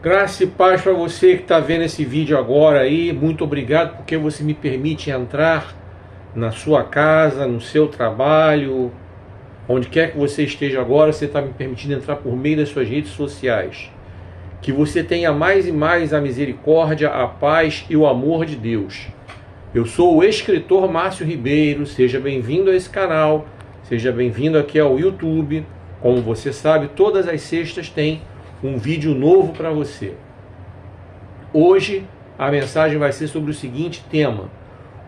Graça e paz para você que está vendo esse vídeo agora aí. Muito obrigado porque você me permite entrar na sua casa, no seu trabalho, onde quer que você esteja agora, você está me permitindo entrar por meio das suas redes sociais. Que você tenha mais e mais a misericórdia, a paz e o amor de Deus. Eu sou o escritor Márcio Ribeiro, seja bem-vindo a esse canal, seja bem-vindo aqui ao YouTube. Como você sabe, todas as sextas tem um vídeo novo para você. Hoje a mensagem vai ser sobre o seguinte tema: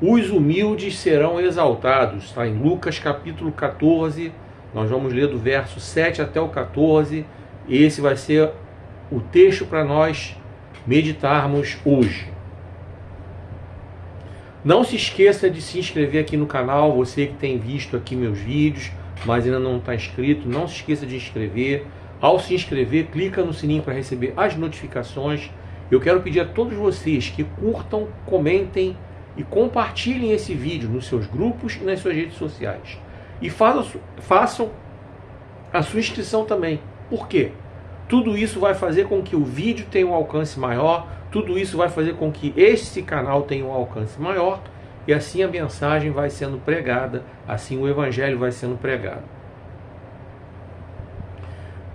os humildes serão exaltados. Está em Lucas capítulo 14, nós vamos ler do verso 7 até o 14. Esse vai ser o texto para nós meditarmos hoje. Não se esqueça de se inscrever aqui no canal, você que tem visto aqui meus vídeos, mas ainda não está inscrito, não se esqueça de inscrever. Ao se inscrever, clica no sininho para receber as notificações. Eu quero pedir a todos vocês que curtam, comentem e compartilhem esse vídeo nos seus grupos e nas suas redes sociais. E façam a sua inscrição também. Por quê? Tudo isso vai fazer com que o vídeo tenha um alcance maior, tudo isso vai fazer com que esse canal tenha um alcance maior, e assim a mensagem vai sendo pregada, assim o evangelho vai sendo pregado.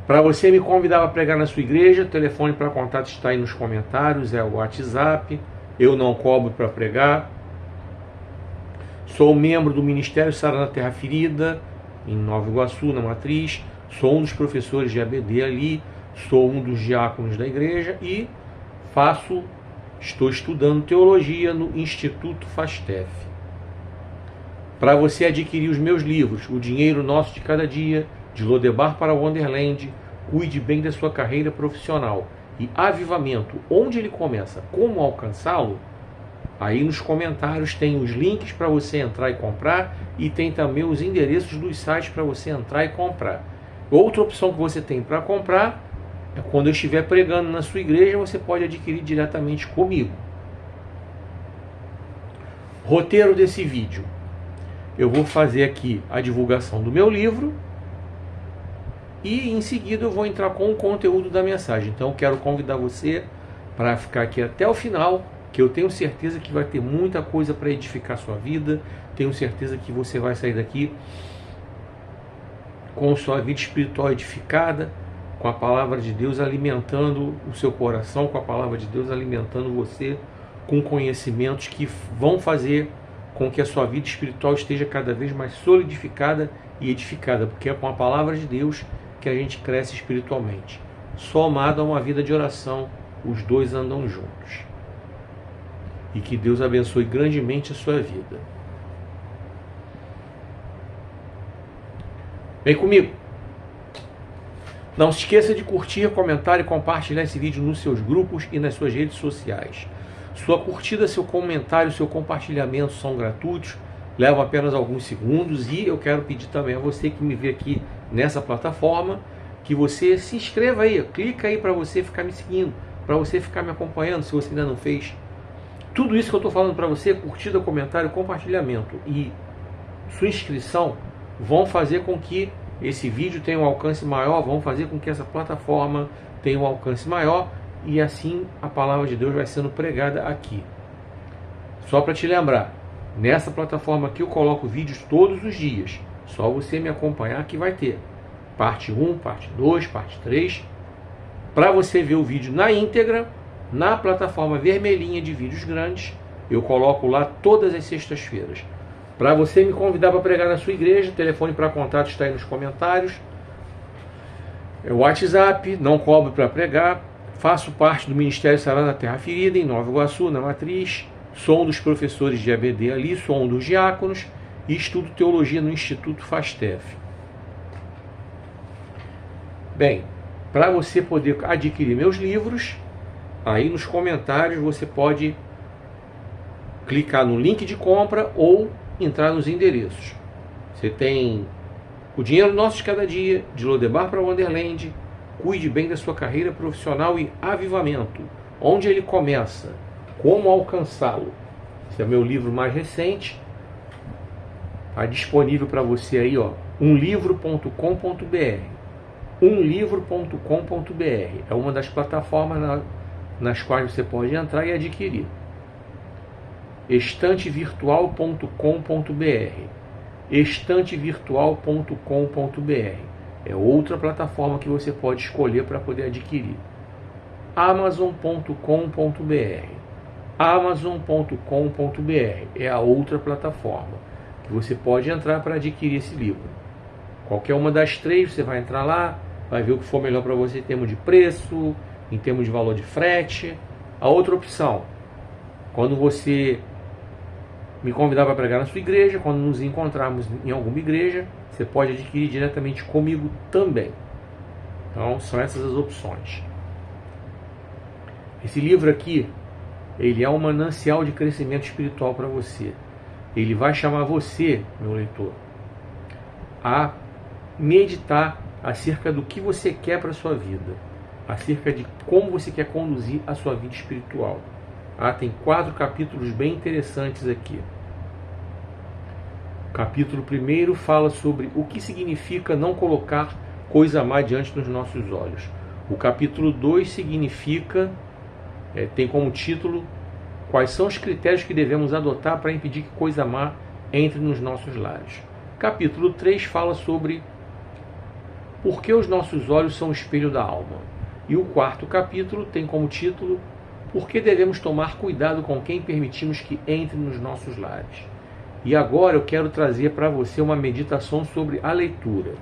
Para você me convidar para pregar na sua igreja, o telefone para contato está aí nos comentários, é o WhatsApp. Eu não cobro para pregar. Sou membro do Ministério Sara na Terra Ferida, em Nova Iguaçu, na Matriz. Sou um dos professores de ABD ali, sou um dos diáconos da igreja e estou estudando teologia no Instituto Fastef. Para você adquirir os meus livros, O Dinheiro Nosso de Cada Dia, de Lodebar para Wonderland, Cuide Bem da Sua Carreira Profissional e Avivamento, onde ele começa, como alcançá-lo, aí nos comentários tem os links para você entrar e comprar, e tem também os endereços dos sites para você entrar e comprar. Outra opção que você tem para comprar é quando eu estiver pregando na sua igreja, você pode adquirir diretamente comigo. Roteiro desse vídeo: eu vou fazer aqui a divulgação do meu livro e em seguida eu vou entrar com o conteúdo da mensagem. Então eu quero convidar você para ficar aqui até o final, que eu tenho certeza que vai ter muita coisa para edificar a sua vida. Tenho certeza que você vai sair daqui com sua vida espiritual edificada, com a palavra de Deus alimentando o seu coração, com a palavra de Deus alimentando você com conhecimentos que vão fazer com que a sua vida espiritual esteja cada vez mais solidificada e edificada, porque é com a palavra de Deus que a gente cresce espiritualmente. Somado a uma vida de oração, os dois andam juntos. E que Deus abençoe grandemente a sua vida. Vem comigo. Não se esqueça de curtir, comentar e compartilhar esse vídeo nos seus grupos e nas suas redes sociais. Sua curtida, seu comentário, seu compartilhamento são gratuitos, levam apenas alguns segundos, e eu quero pedir também a você que me vê aqui nessa plataforma, que você se inscreva aí, clica aí para você ficar me seguindo, para você ficar me acompanhando, se você ainda não fez. Tudo isso que eu estou falando para você, curtida, comentário, compartilhamento e sua inscrição, vão fazer com que esse vídeo tenha um alcance maior, vão fazer com que essa plataforma tenha um alcance maior, e assim a palavra de Deus vai sendo pregada aqui. Só para te lembrar, nessa plataforma aqui eu coloco vídeos todos os dias, só você me acompanhar que vai ter parte 1, parte 2, parte 3. Para você ver o vídeo na íntegra, na plataforma vermelhinha de vídeos grandes, eu coloco lá todas as sextas-feiras. Para você me convidar para pregar na sua igreja, o telefone para contato está aí nos comentários. É o WhatsApp, não cobro para pregar. Faço parte do Ministério Sara na Terra Ferida, em Nova Iguaçu, na Matriz. Sou um dos professores de ABD ali, sou um dos diáconos e estudo teologia no Instituto Fastef. Bem, para você poder adquirir meus livros, aí nos comentários você pode clicar no link de compra ou entrar nos endereços. Você tem O Dinheiro Nosso de Cada Dia, de Lodebar para Wonderland, Cuide Bem da Sua Carreira Profissional e Avivamento, onde ele começa, como alcançá-lo. Esse é o meu livro mais recente, está disponível para você aí, ó, umlivro.com.br. umlivro.com.br. É uma das plataformas nas quais você pode entrar e adquirir. estantevirtual.com.br. estantevirtual.com.br. É outra plataforma que você pode escolher para poder adquirir. amazon.com.br. amazon.com.br é a outra plataforma que você pode entrar para adquirir esse livro. Qualquer uma das três, você vai entrar lá, vai ver o que for melhor para você em termos de preço, em termos de valor de frete. A outra opção, quando você me convidar para pregar na sua igreja, quando nos encontrarmos em alguma igreja, você pode adquirir diretamente comigo também. Então, são essas as opções. Esse livro aqui, ele é um manancial de crescimento espiritual para você. Ele vai chamar você, meu leitor, a meditar acerca do que você quer para a sua vida, acerca de como você quer conduzir a sua vida espiritual. Tem 4 capítulos bem interessantes aqui. O capítulo 1 fala sobre o que significa não colocar coisa má diante dos nossos olhos. O capítulo 2 significa, tem como título, quais são os critérios que devemos adotar para impedir que coisa má entre nos nossos lares. Capítulo 3 fala sobre por que os nossos olhos são o espelho da alma. E o 4º capítulo tem como título, por que devemos tomar cuidado com quem permitimos que entre nos nossos lares. E agora eu quero trazer para você uma meditação sobre a leitura.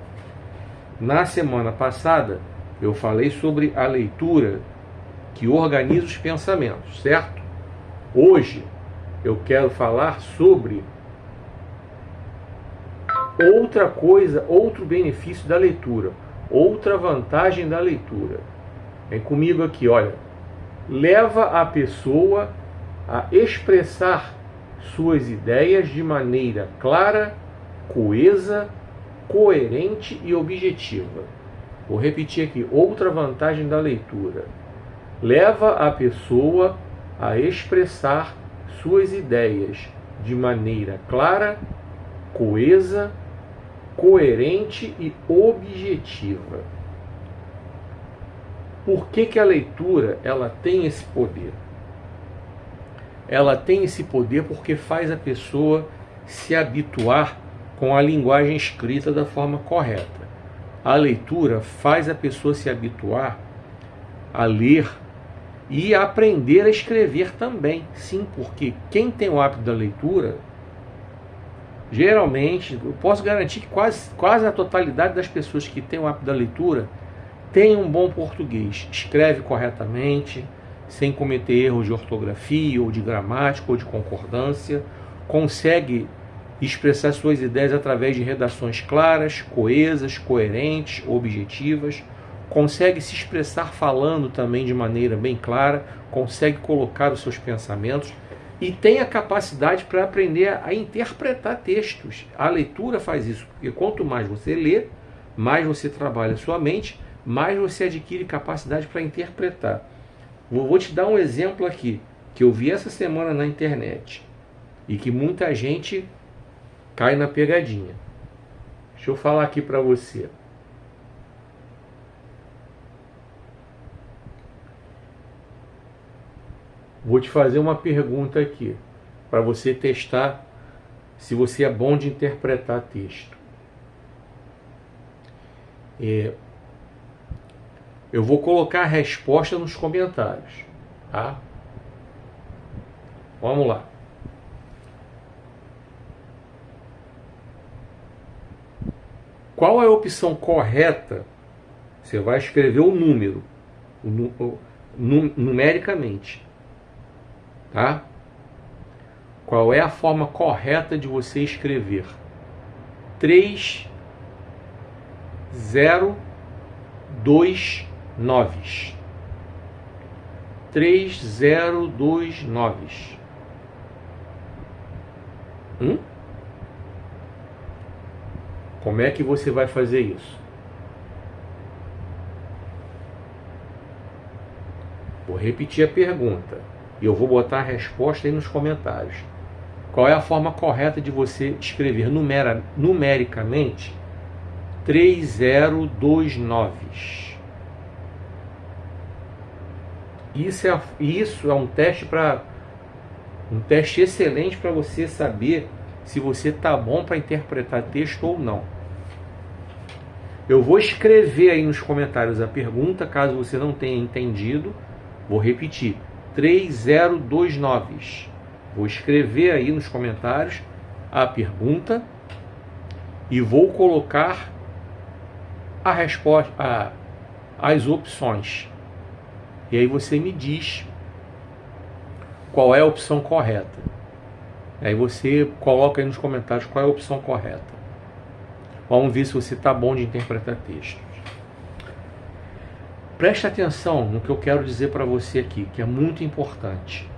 Na semana passada eu falei sobre a leitura que organiza os pensamentos, certo? Hoje eu quero falar sobre outra coisa, outro benefício da leitura, outra vantagem da leitura. Vem comigo aqui, olha. Leva a pessoa a expressar suas ideias de maneira clara, coesa, coerente e objetiva. Vou repetir aqui, outra vantagem da leitura. Leva a pessoa a expressar suas ideias de maneira clara, coesa, coerente e objetiva. Por que a leitura ela tem esse poder? Ela tem esse poder porque faz a pessoa se habituar com a linguagem escrita da forma correta. A leitura faz a pessoa se habituar a ler e a aprender a escrever também. Sim, porque quem tem o hábito da leitura, geralmente, eu posso garantir que quase a totalidade das pessoas que têm o hábito da leitura tem um bom português, escreve corretamente, sem cometer erros de ortografia, ou de gramática, ou de concordância, consegue expressar suas ideias através de redações claras, coesas, coerentes, objetivas, consegue se expressar falando também de maneira bem clara, consegue colocar os seus pensamentos e tem a capacidade para aprender a interpretar textos. A leitura faz isso, porque quanto mais você lê, mais você trabalha a sua mente, mais você adquire capacidade para interpretar. Vou te dar um exemplo aqui, que eu vi essa semana na internet, e que muita gente cai na pegadinha. Deixa eu falar aqui para você. Vou te fazer uma pergunta aqui, para você testar se você é bom de interpretar texto. Eu vou colocar a resposta nos comentários, tá? Vamos lá. Qual é a opção correta? Você vai escrever o número, numericamente, tá? Qual é a forma correta de você escrever? 3, 0, 2, 9. 3, 0, 2, 9. Como é que você vai fazer isso? Vou repetir a pergunta e eu vou botar a resposta aí nos comentários. Qual é a forma correta de você escrever numericamente 3029. Isso é um teste excelente para você saber se você está bom para interpretar texto ou não. Eu vou escrever aí nos comentários a pergunta, caso você não tenha entendido. Vou repetir, 3029. Vou escrever aí nos comentários a pergunta e vou colocar a resposta, as opções. E aí você me diz qual é a opção correta. Aí você coloca aí nos comentários qual é a opção correta. Vamos ver se você está bom de interpretar textos. Preste atenção no que eu quero dizer para você aqui, que é muito importante.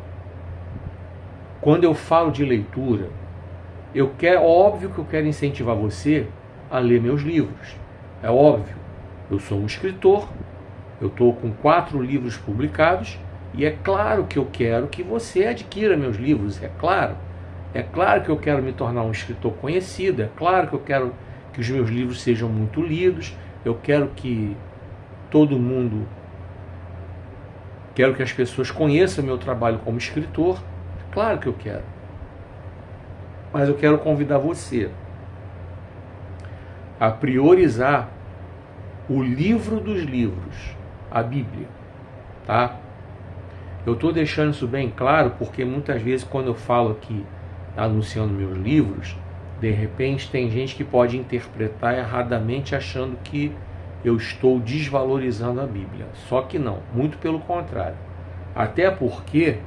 Quando eu falo de leitura, óbvio que eu quero incentivar você a ler meus livros. É óbvio. Eu sou um escritor, eu estou com 4 livros publicados e é claro que eu quero que você adquira meus livros, é claro. É claro que eu quero me tornar um escritor conhecido, é claro que eu quero que os meus livros sejam muito lidos, eu quero que quero que as pessoas conheçam meu trabalho como escritor, claro que eu quero. Mas eu quero convidar você a priorizar o livro dos livros, a Bíblia, tá? Eu estou deixando isso bem claro porque muitas vezes quando eu falo aqui anunciando meus livros, de repente tem gente que pode interpretar erradamente achando que eu estou desvalorizando a Bíblia. Só que não, muito pelo contrário. Até porque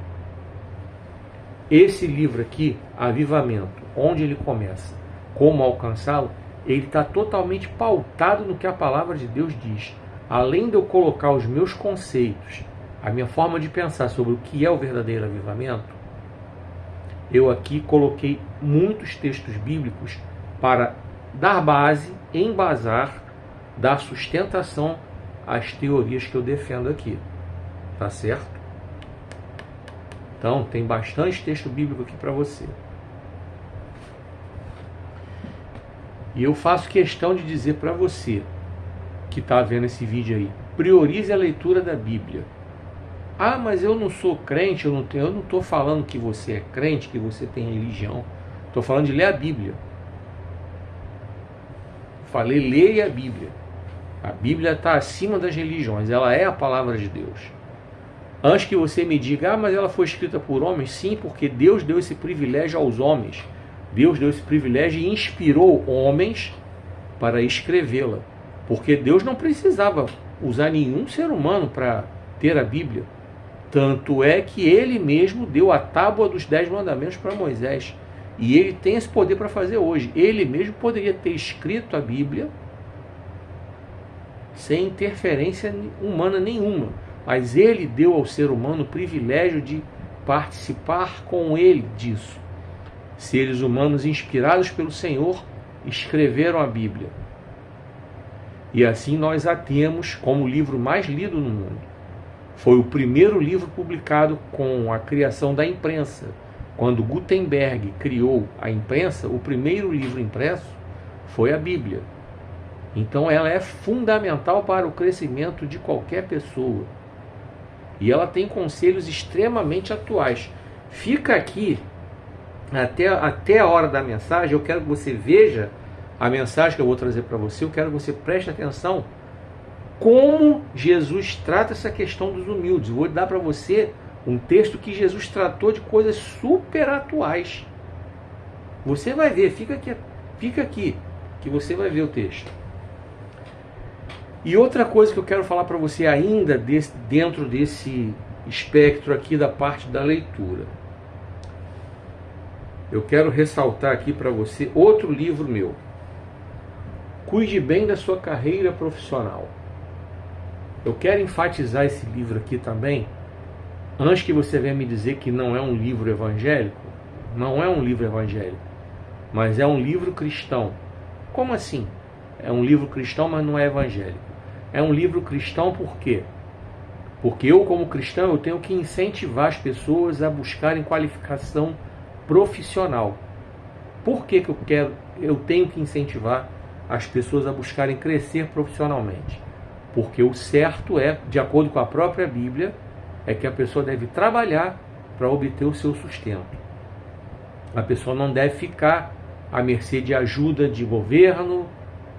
esse livro aqui, Avivamento, onde ele começa, como alcançá-lo, ele está totalmente pautado no que a palavra de Deus diz. Além de eu colocar os meus conceitos, a minha forma de pensar sobre o que é o verdadeiro avivamento, eu aqui coloquei muitos textos bíblicos para dar base, embasar, dar sustentação às teorias que eu defendo aqui. Tá certo? Então, tem bastante texto bíblico aqui para você. E eu faço questão de dizer para você que está vendo esse vídeo aí, priorize a leitura da Bíblia. Ah, mas eu não sou crente, eu não estou falando que você é crente, que você tem religião. Estou falando de ler a Bíblia. Falei, leia a Bíblia. A Bíblia está acima das religiões, ela é a palavra de Deus. Antes que você me diga, mas ela foi escrita por homens, sim, porque Deus deu esse privilégio aos homens. Deus deu esse privilégio e inspirou homens para escrevê-la. Porque Deus não precisava usar nenhum ser humano para ter a Bíblia. Tanto é que ele mesmo deu a tábua dos 10 mandamentos para Moisés. E ele tem esse poder para fazer hoje. Ele mesmo poderia ter escrito a Bíblia sem interferência humana nenhuma. Mas ele deu ao ser humano o privilégio de participar com ele disso. Seres humanos inspirados pelo Senhor escreveram a Bíblia. E assim nós a temos como o livro mais lido no mundo. Foi o primeiro livro publicado com a criação da imprensa. Quando Gutenberg criou a imprensa, o primeiro livro impresso foi a Bíblia. Então ela é fundamental para o crescimento de qualquer pessoa. E ela tem conselhos extremamente atuais. Fica aqui até a hora da mensagem. Eu quero que você veja a mensagem que eu vou trazer para você. Eu quero que você preste atenção como Jesus trata essa questão dos humildes. Eu vou dar para você um texto que Jesus tratou de coisas super atuais. Você vai ver, fica aqui, que você vai ver o texto. E outra coisa que eu quero falar para você ainda dentro desse espectro aqui da parte da leitura. Eu quero ressaltar aqui para você outro livro meu. Cuide bem da sua carreira profissional. Eu quero enfatizar esse livro aqui também, antes que você venha me dizer que não é um livro evangélico. Não é um livro evangélico, mas é um livro cristão. Como assim? É um livro cristão, mas não é evangélico. É um livro cristão por quê? Porque eu, como cristão, eu tenho que incentivar as pessoas a buscarem qualificação profissional. Por que eu tenho que incentivar as pessoas a buscarem crescer profissionalmente. Porque o certo é, de acordo com a própria Bíblia, é que a pessoa deve trabalhar para obter o seu sustento. A pessoa não deve ficar à mercê de ajuda de governo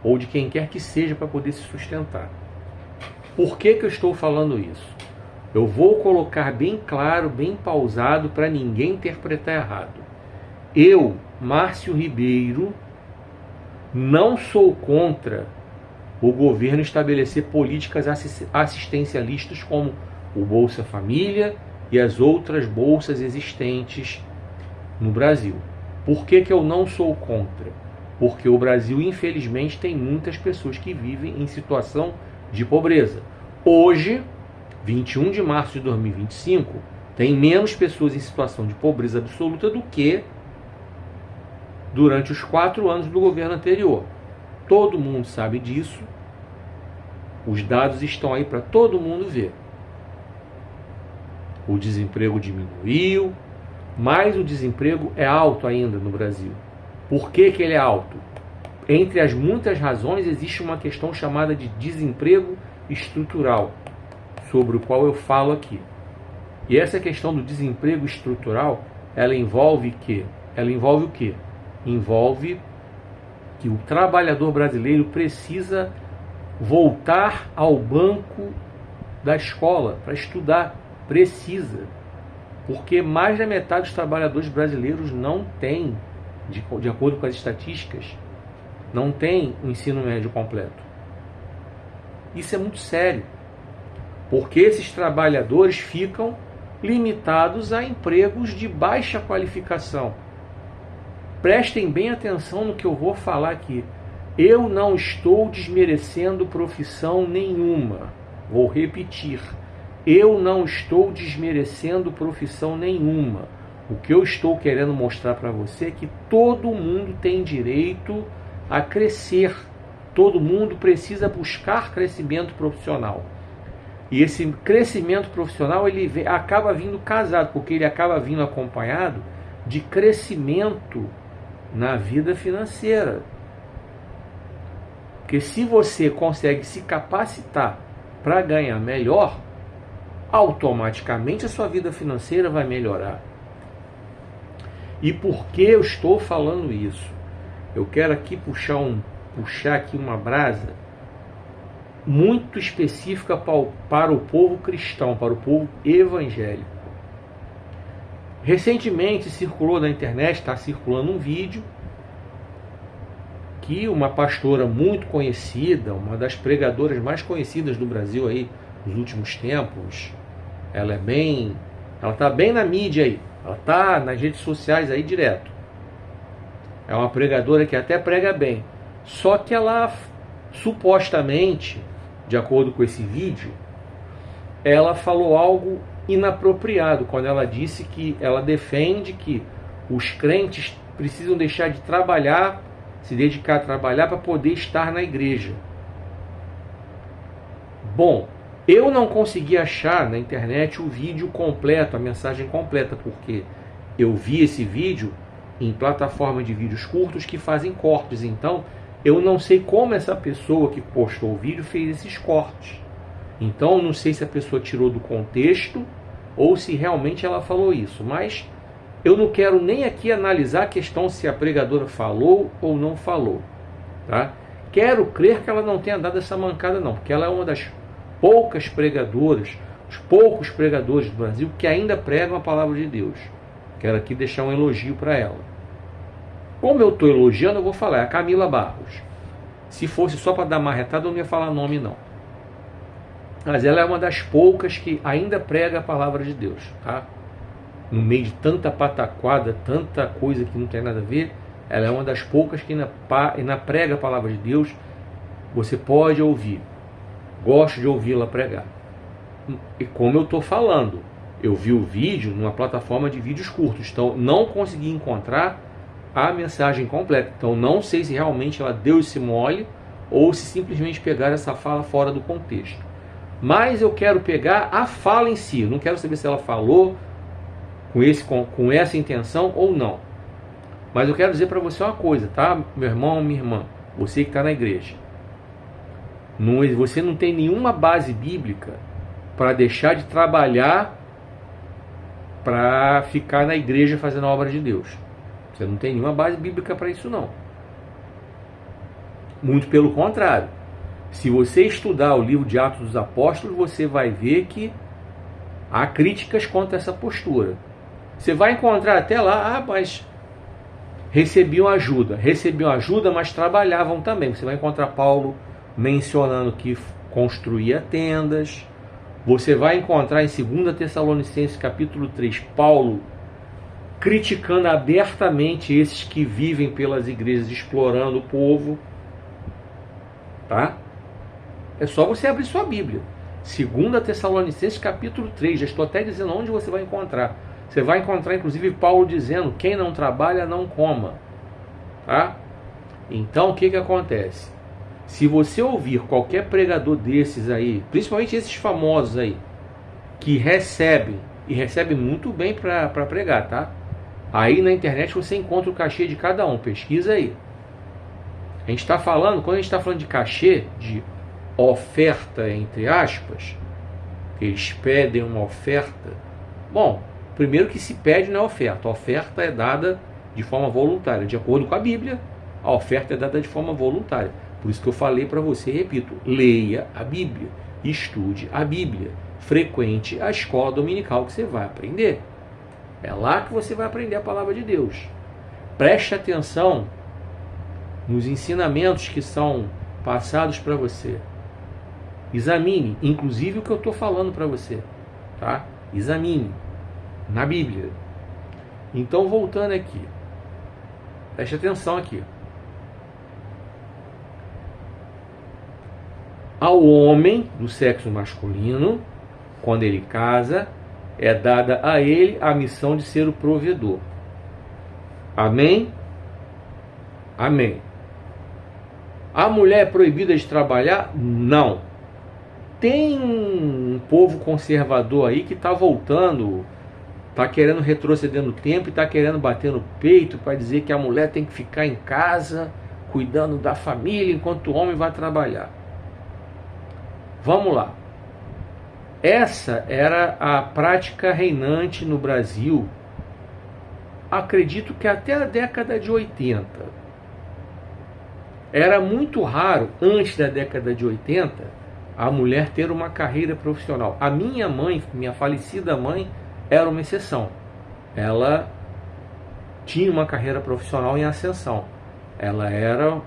ou de quem quer que seja para poder se sustentar. Por que eu estou falando isso? Eu vou colocar bem claro, bem pausado, para ninguém interpretar errado. Eu, Márcio Ribeiro, não sou contra o governo estabelecer políticas assistencialistas como o Bolsa Família e as outras bolsas existentes no Brasil. Por que eu não sou contra? Porque o Brasil, infelizmente, tem muitas pessoas que vivem em situação de pobreza. Hoje, 21 de março de 2025, tem menos pessoas em situação de pobreza absoluta do que durante os 4 anos do governo anterior. Todo mundo sabe disso. Os dados estão aí para todo mundo ver. O desemprego diminuiu, mas o desemprego é alto ainda no Brasil. Por que ele é alto? Entre as muitas razões, existe uma questão chamada de desemprego estrutural, sobre o qual eu falo aqui. E essa questão do desemprego estrutural, ela envolve o quê? Envolve que o trabalhador brasileiro precisa voltar ao banco da escola para estudar. Precisa. Porque mais da metade dos trabalhadores brasileiros não tem, de acordo com as estatísticas, não tem o ensino médio completo. Isso é muito sério. Porque esses trabalhadores ficam limitados a empregos de baixa qualificação. Prestem bem atenção no que eu vou falar aqui. Eu não estou desmerecendo profissão nenhuma. Vou repetir. Eu não estou desmerecendo profissão nenhuma. O que eu estou querendo mostrar para você é que todo mundo tem direito a crescer. Todo mundo precisa buscar crescimento profissional. E esse crescimento profissional ele acaba vindo casado, porque ele acaba vindo acompanhado de crescimento na vida financeira. Porque se você consegue se capacitar para ganhar melhor, automaticamente a sua vida financeira vai melhorar. E por que eu estou falando isso? Eu quero aqui puxar aqui uma brasa muito específica para o povo cristão, para o povo evangélico. Recentemente circulou na internet, está circulando um vídeo que uma pastora muito conhecida, uma das pregadoras mais conhecidas do Brasil aí nos últimos tempos, ela está bem na mídia aí, ela está nas redes sociais aí direto. É uma pregadora que até prega bem, só que ela supostamente, de acordo com esse vídeo, ela falou algo inapropriado quando ela disse que ela defende que os crentes precisam deixar de trabalhar, se dedicar a trabalhar para poder estar na igreja. Bom, eu não consegui achar na internet o vídeo completo, a mensagem completa, porque eu vi esse vídeo em plataformas de vídeos curtos que fazem cortes. Então, eu não sei como essa pessoa que postou o vídeo fez esses cortes. Então, não sei se a pessoa tirou do contexto ou se realmente ela falou isso. Mas eu não quero nem aqui analisar a questão se a pregadora falou ou não falou. Tá? Quero crer que ela não tenha dado essa mancada não, porque ela é uma das poucas pregadoras, os poucos pregadores do Brasil que ainda pregam a palavra de Deus. Quero aqui deixar um elogio para ela. Como eu estou elogiando, eu vou falar, é a Camila Barros. Se fosse só para dar marretada, eu não ia falar nome não. Mas ela é uma das poucas que ainda prega a palavra de Deus. Tá? No meio de tanta pataquada, tanta coisa que não tem nada a ver, ela é uma das poucas que ainda prega a palavra de Deus. Você pode ouvir. Gosto de ouvi-la pregar. E como eu estou falando, eu vi o vídeo numa plataforma de vídeos curtos, então não consegui encontrar a mensagem completa. Então não sei se realmente ela deu esse mole ou se simplesmente pegaram essa fala fora do contexto. Mas eu quero pegar a fala em si. Eu não quero saber se ela falou com essa intenção ou não. Mas eu quero dizer para você uma coisa, tá, meu irmão, minha irmã? você que está na igreja. Você não tem nenhuma base bíblica para deixar de trabalhar para ficar na igreja fazendo a obra de Deus. Você não tem nenhuma base bíblica para isso, não. Muito pelo contrário. Se você estudar o livro de Atos dos Apóstolos, você vai ver que há críticas contra essa postura. Você vai encontrar até lá, mas recebiam ajuda, mas trabalhavam também. Você vai encontrar Paulo mencionando que construía tendas. Você vai encontrar em 2 Tessalonicenses capítulo 3, Paulo criticando abertamente esses que vivem pelas igrejas, explorando o povo. Tá? É só você abrir sua Bíblia. 2 Tessalonicenses capítulo 3, já estou até dizendo onde você vai encontrar. Você vai encontrar inclusive Paulo dizendo: quem não trabalha não coma. Tá? Então o que acontece? Se você ouvir qualquer pregador desses aí, principalmente esses famosos aí, que recebem, e recebem muito bem para pregar, tá? Aí na internet você encontra o cachê de cada um, pesquisa aí. A gente está falando, quando a gente está falando de cachê, de oferta, entre aspas, que eles pedem uma oferta. Bom, primeiro que se pede não é oferta. A oferta é dada de forma voluntária. De acordo com a Bíblia, a oferta é dada de forma voluntária. Por isso que eu falei para você, repito, leia a Bíblia, estude a Bíblia, frequente a escola dominical que você vai aprender. É lá que você vai aprender a palavra de Deus. Preste atenção nos ensinamentos que são passados para você. Examine, inclusive o que eu estou falando para você, tá? Examine na Bíblia. Então, voltando aqui, preste atenção aqui. Ao homem do sexo masculino, quando ele casa, é dada a ele a missão de ser o provedor. Amém? Amém. A mulher é proibida de trabalhar? Não. Tem um povo conservador aí que está voltando, está querendo retroceder no tempo e está querendo bater no peito para dizer que a mulher tem que ficar em casa, cuidando da família, enquanto o homem vai trabalhar. Vamos lá. Essa era a prática reinante no Brasil, acredito que até a década de 80. Era muito raro, antes da década de 80, a mulher ter uma carreira profissional. A minha mãe, minha falecida mãe, era uma exceção. Ela tinha uma carreira profissional em ascensão. Ela era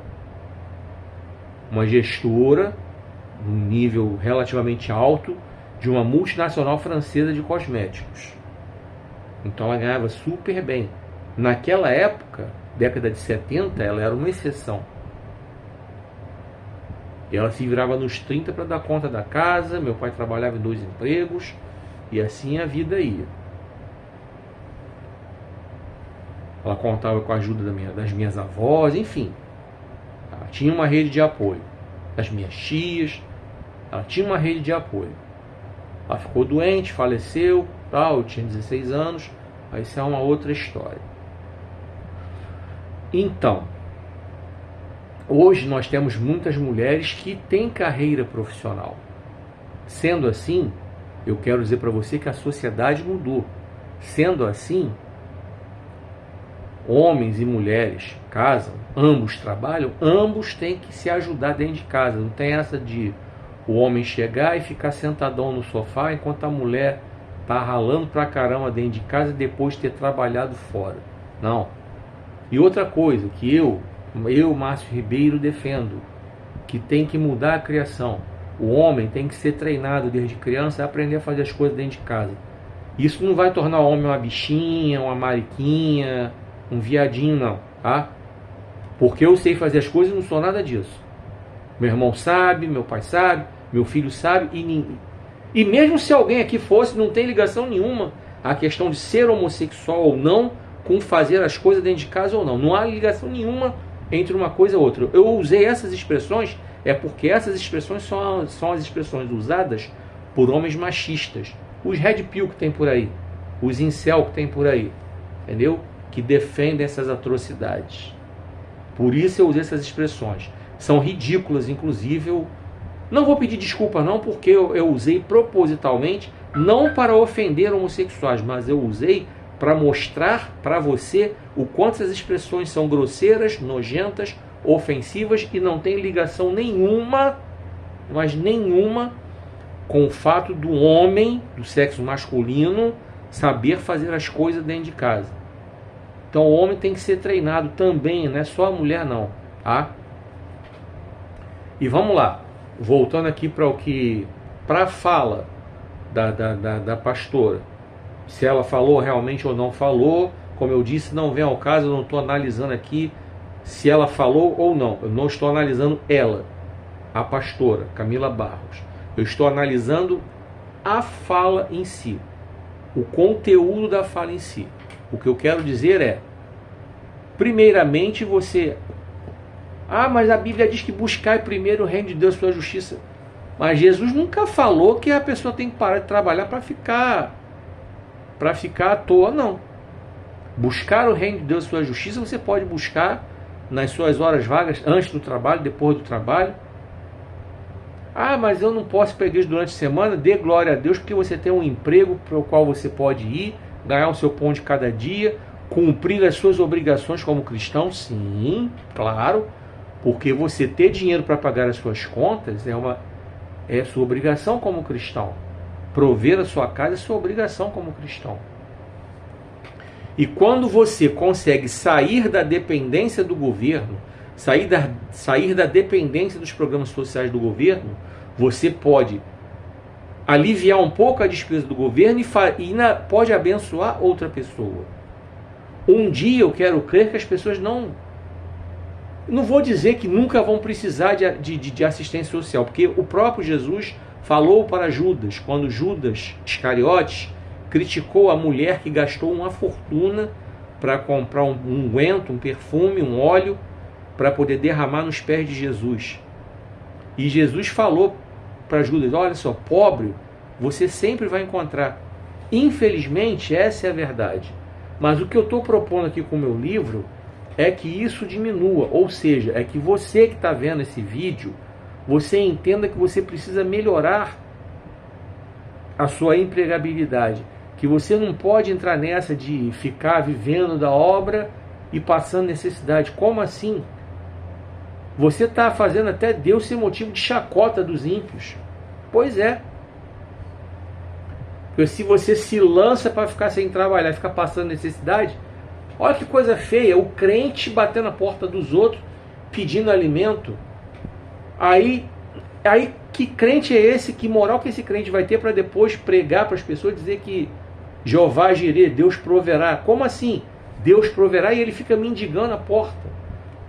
uma gestora, num nível relativamente alto, de uma multinacional francesa de cosméticos. Então ela ganhava super bem. Naquela época, década de 70, ela era uma exceção. E ela se virava nos 30 para dar conta da casa. Meu pai trabalhava em 2 empregos. E assim a vida ia. Ela contava com a ajuda das minhas avós, enfim. Ela tinha uma rede de apoio. Das minhas tias. Ela tinha uma rede de apoio. Ela ficou doente, faleceu, tal, eu tinha 16 anos. Aí isso é uma outra história. Então, hoje nós temos muitas mulheres que têm carreira profissional. Sendo assim, eu quero dizer para você que a sociedade mudou. Sendo assim, homens e mulheres casam, ambos trabalham, ambos têm que se ajudar dentro de casa. Não tem essa de o homem chegar e ficar sentadão no sofá enquanto a mulher está ralando pra caramba dentro de casa depois de ter trabalhado fora. Não. E outra coisa que eu, Márcio Ribeiro, defendo, que tem que mudar a criação. O homem tem que ser treinado desde criança a aprender a fazer as coisas dentro de casa. Isso não vai tornar o homem uma bichinha, uma mariquinha, um viadinho, não, tá? Porque eu sei fazer as coisas e não sou nada disso. Meu irmão sabe, meu pai sabe, meu filho sabe, e mesmo se alguém aqui fosse, não tem ligação nenhuma a questão de ser homossexual ou não com fazer as coisas dentro de casa ou não. Não há ligação nenhuma entre uma coisa e outra. Eu usei essas expressões, é porque essas expressões são as expressões usadas por homens machistas. Os red pill que tem por aí, os incel que tem por aí, entendeu? Que defendem essas atrocidades. Por isso eu usei essas expressões. são ridículas, inclusive. Eu não vou pedir desculpa não, porque eu usei propositalmente, não para ofender homossexuais, mas eu usei para mostrar para você o quanto essas expressões são grosseiras, nojentas, ofensivas e não tem ligação nenhuma, mas nenhuma, com o fato do homem, do sexo masculino, saber fazer as coisas dentro de casa. Então o homem tem que ser treinado também, não é só a mulher não, tá? E vamos lá, voltando aqui para a fala da pastora, se ela falou realmente ou não falou. Como eu disse, não vem ao caso, eu não estou analisando aqui se ela falou ou não, eu não estou analisando ela, a pastora Camila Barros, eu estou analisando a fala em si, o conteúdo da fala em si. O que eu quero dizer é, primeiramente você... mas a Bíblia diz que buscai primeiro o reino de Deus e sua justiça. Mas Jesus nunca falou que a pessoa tem que parar de trabalhar para ficar à toa, não. Buscar o reino de Deus e sua justiça você pode buscar nas suas horas vagas, antes do trabalho, depois do trabalho. Mas eu não posso ir para a igreja durante a semana. Dê glória a Deus porque você tem um emprego para o qual você pode ir, ganhar o seu pão de cada dia, cumprir as suas obrigações como cristão. Sim, claro, porque você ter dinheiro para pagar as suas contas é sua obrigação como cristão. Prover a sua casa é sua obrigação como cristão. E quando você consegue sair da dependência do governo, sair da dependência dos programas sociais do governo, você pode aliviar um pouco a despesa do governo e pode abençoar outra pessoa. Um dia eu quero crer que as pessoas não vou dizer que nunca vão precisar de assistência social, porque o próprio Jesus falou para Judas, quando Judas Iscariotes criticou a mulher que gastou uma fortuna para comprar um unguento, um perfume, um óleo, para poder derramar nos pés de Jesus. E Jesus falou para Judas, olha só, pobre, você sempre vai encontrar. Infelizmente, essa é a verdade. Mas o que eu estou propondo aqui com o meu livro é que isso diminua, ou seja, é que você que está vendo esse vídeo, você entenda que você precisa melhorar a sua empregabilidade, que você não pode entrar nessa de ficar vivendo da obra e passando necessidade. Como assim? Você está fazendo até Deus ser motivo de chacota dos ímpios. Pois é. Porque se você se lança para ficar sem trabalhar, ficar passando necessidade, olha que coisa feia, o crente batendo na porta dos outros, pedindo alimento. Aí que crente é esse? Que moral que esse crente vai ter para depois pregar para as pessoas, dizer que Jeová Jirê, Deus proverá? Como assim? Deus proverá e ele fica mendigando a porta,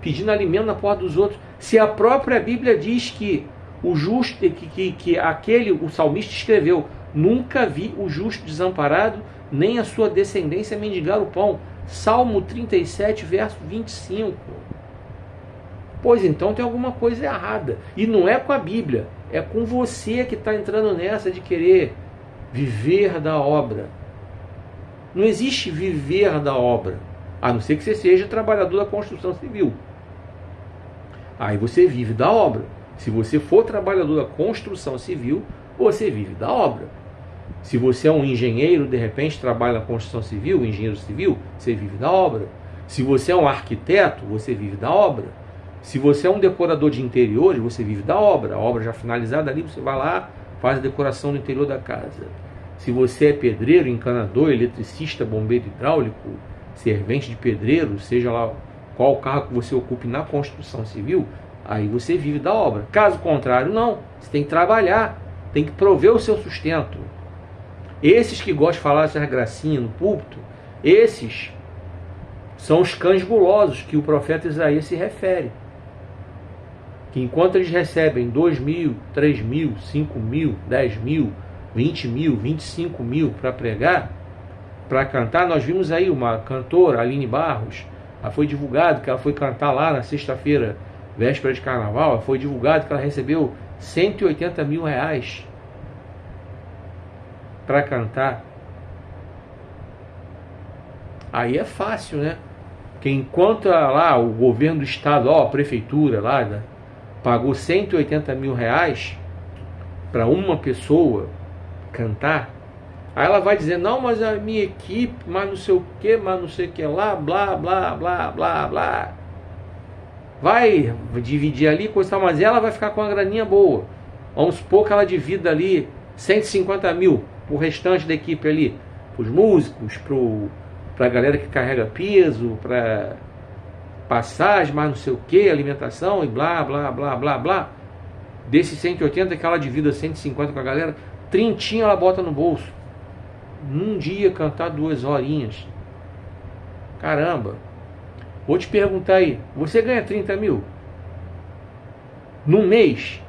pedindo alimento na porta dos outros. Se a própria Bíblia diz que o justo, o salmista escreveu, nunca vi o justo desamparado, nem a sua descendência mendigar o pão. Salmo 37, verso 25. Pois então tem alguma coisa errada. E não é com a Bíblia, é com você que está entrando nessa de querer viver da obra. Não existe viver da obra, a não ser que você seja trabalhador da construção civil. Aí você vive da obra. Se você for trabalhador da construção civil, você vive da obra. Se você é um engenheiro, de repente trabalha na construção civil, engenheiro civil, você vive da obra. Se você é um arquiteto, você vive da obra. Se você é um decorador de interiores, você vive da obra. A obra já finalizada ali, você vai lá, faz a decoração no interior da casa. Se você é pedreiro, encanador, eletricista, bombeiro hidráulico, servente de pedreiro, seja lá qual cargo que você ocupe na construção civil, aí você vive da obra. Caso contrário, não. Você tem que trabalhar, tem que prover o seu sustento. Esses que gostam de falar essas gracinhas no púlpito, esses são os cães gulosos que o profeta Isaías se refere. Que enquanto eles recebem 2.000, 3.000, 5.000, 10.000, 20.000, 25.000 para pregar, para cantar, nós vimos aí uma cantora, Aline Barros, ela foi divulgado que ela foi cantar lá na sexta-feira, véspera de carnaval, foi divulgado que ela recebeu 180 mil reais para cantar. Aí é fácil, né? Porque enquanto lá o governo do estado, a prefeitura lá pagou 180 mil reais para uma pessoa cantar, aí ela vai dizer, não, mas a minha equipe, mas não sei o que, mas não sei o que lá, blá, blá, blá, blá, blá. Vai dividir ali, coisa tal, mas ela vai ficar com uma graninha boa. Vamos supor que ela divida ali 150 mil pro restante da equipe ali, pros músicos, pra galera que carrega peso, pra passagem, mas não sei o que, alimentação e blá, blá, blá, blá, blá. Desses 180 que ela divida 150 com a galera, 30 ela bota no bolso. Num dia cantar 2 horinhas. Caramba. Vou te perguntar aí, você ganha 30 mil? Num mês?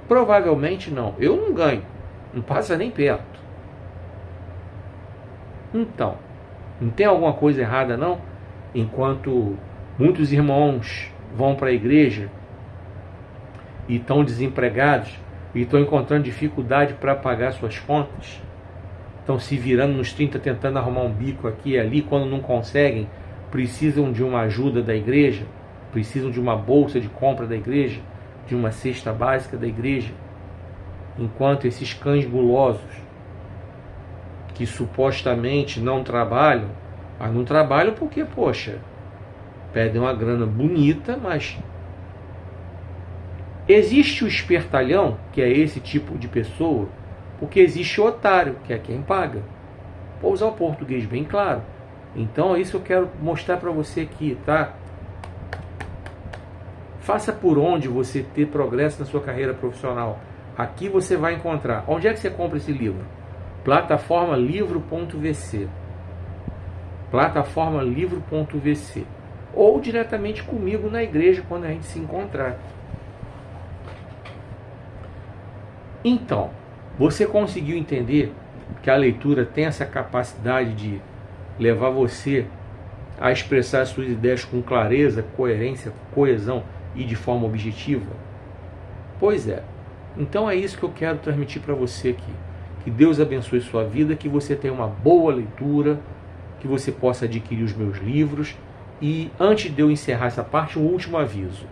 Provavelmente não. Eu não ganho. Não passa nem perto. Então, não tem alguma coisa errada não? Enquanto muitos irmãos vão para a igreja e estão desempregados e estão encontrando dificuldade para pagar suas contas, estão se virando nos 30 tentando arrumar um bico aqui e ali, quando não conseguem, precisam de uma ajuda da igreja, precisam de uma bolsa de compra da igreja, de uma cesta básica da igreja, enquanto esses cães gulosos que supostamente não trabalham, mas não trabalham porque, poxa, pedem uma grana bonita, mas existe o espertalhão, que é esse tipo de pessoa, porque existe o otário, que é quem paga. Vou usar o português bem claro. Então é isso que eu quero mostrar para você aqui, tá? Faça por onde você ter progresso na sua carreira profissional. Aqui você vai encontrar. Onde é que você compra esse livro? Plataforma livro.vc. Plataforma livro.vc. Ou diretamente comigo na igreja quando a gente se encontrar. Então, você conseguiu entender que a leitura tem essa capacidade de levar você a expressar suas ideias com clareza, coerência, coesão e de forma objetiva? Pois é. Então é isso que eu quero transmitir para você aqui. Que Deus abençoe sua vida, que você tenha uma boa leitura, que você possa adquirir os meus livros. E antes de eu encerrar essa parte, um último aviso.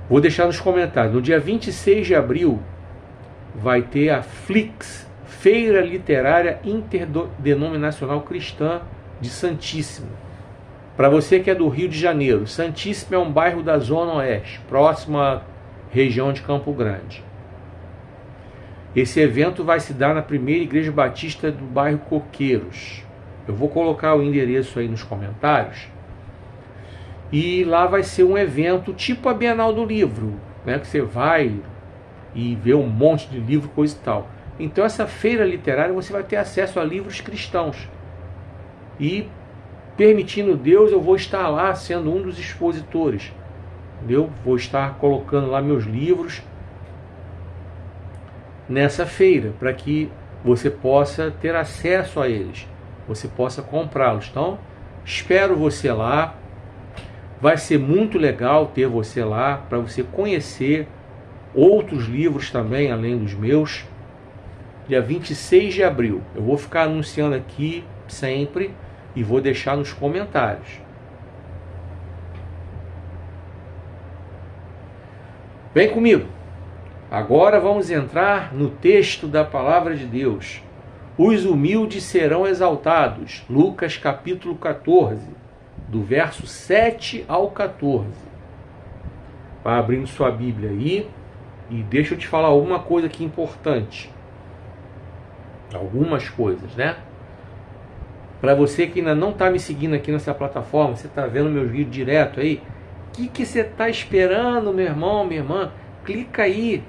Vou deixar nos comentários. No dia 26 de abril vai ter a Flix, Feira Literária Interdenominacional Cristã de Santíssimo. Para você que é do Rio de Janeiro, Santíssimo é um bairro da Zona Oeste, próximo à região de Campo Grande. Esse evento vai se dar na primeira igreja batista do bairro Coqueiros. Eu vou colocar o endereço aí nos comentários. E lá vai ser um evento tipo a Bienal do Livro, né, que você vai e vê um monte de livro, coisa e tal. Então essa feira literária você vai ter acesso a livros cristãos. E, permitindo Deus, eu vou estar lá sendo um dos expositores. Eu vou estar colocando lá meus livros nessa feira, para que você possa ter acesso a eles, você possa comprá-los. Então, espero você lá. Vai ser muito legal ter você lá, para você conhecer outros livros também, além dos meus. Dia 26 de abril. Eu vou ficar anunciando aqui sempre e vou deixar nos comentários. Vem comigo. Agora vamos entrar no texto da palavra de Deus. Os humildes serão exaltados. Lucas capítulo 14, do verso 7 ao 14. Vai abrindo sua Bíblia aí. E deixa eu te falar alguma coisa aqui importante. Algumas coisas, né? Para você que ainda não está me seguindo aqui nessa plataforma, você está vendo meus vídeos direto aí, o que você está esperando, meu irmão, minha irmã? Clica aí,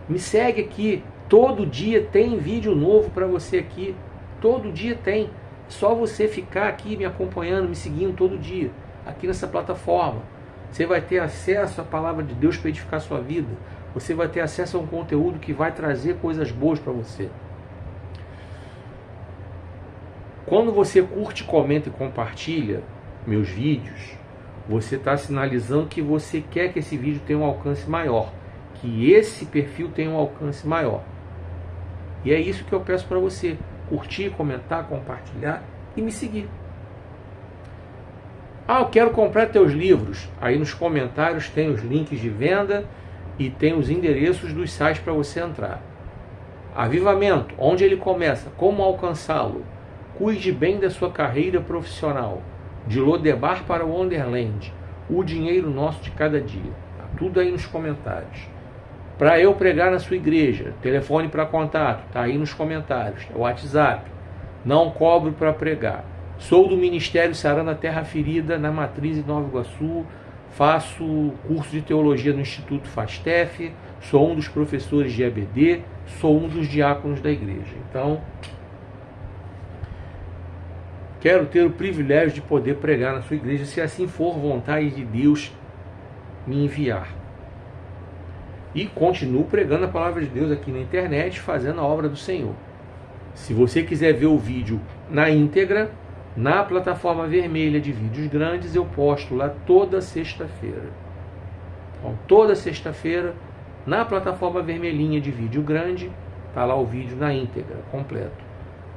me segue aqui. Todo dia tem vídeo novo para você aqui. Todo dia tem. Só você ficar aqui me acompanhando, me seguindo todo dia, aqui nessa plataforma. Você vai ter acesso à palavra de Deus para edificar a sua vida. Você vai ter acesso a um conteúdo que vai trazer coisas boas para você. Quando você curte, comenta e compartilha meus vídeos, você está sinalizando que você quer que esse vídeo tenha um alcance maior, que esse perfil tenha um alcance maior. E é isso que eu peço para você: curtir, comentar, compartilhar e me seguir. Ah, eu quero comprar teus livros. Aí nos comentários tem os links de venda e tem os endereços dos sites para você entrar. Avivamento, onde ele começa, como alcançá-lo. Cuide bem da sua carreira profissional. De Lodebar para Wonderland. O dinheiro nosso de cada dia. Tá tudo aí nos comentários. Para eu pregar na sua igreja, telefone para contato, tá aí nos comentários. WhatsApp. Não cobro para pregar. Sou do Ministério Sarando a Terra Ferida, na Matriz em Nova Iguaçu. Faço curso de teologia no Instituto FASTEF. Sou um dos professores de EBD. Sou um dos diáconos da igreja. Então, quero ter o privilégio de poder pregar na sua igreja, se assim for vontade de Deus me enviar. E continuo pregando a palavra de Deus aqui na internet, fazendo a obra do Senhor. Se você quiser ver o vídeo na íntegra, na plataforma vermelha de vídeos grandes, eu posto lá toda sexta-feira. Então, toda sexta-feira, na plataforma vermelhinha de vídeo grande, está lá o vídeo na íntegra, completo.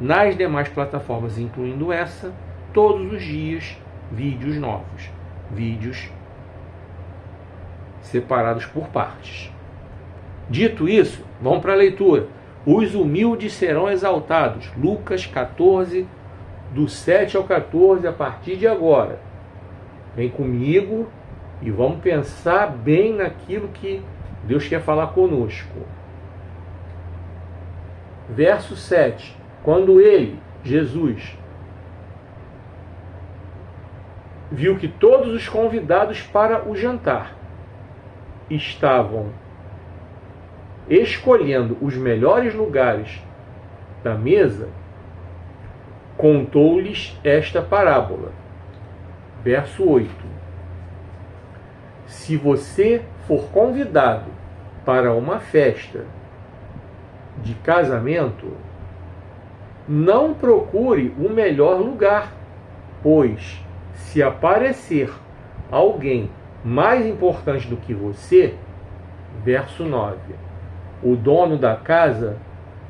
Nas demais plataformas, incluindo essa, todos os dias, vídeos novos. Vídeos separados por partes. Dito isso, vamos para a leitura. Os humildes serão exaltados. Lucas 14, do 7 ao 14, a partir de agora. Vem comigo e vamos pensar bem naquilo que Deus quer falar conosco. Verso 7. Quando ele, Jesus, viu que todos os convidados para o jantar estavam escolhendo os melhores lugares da mesa, contou-lhes esta parábola. Verso 8. Se você for convidado para uma festa de casamento, não procure o melhor lugar, pois se aparecer alguém mais importante do que você, verso 9, o dono da casa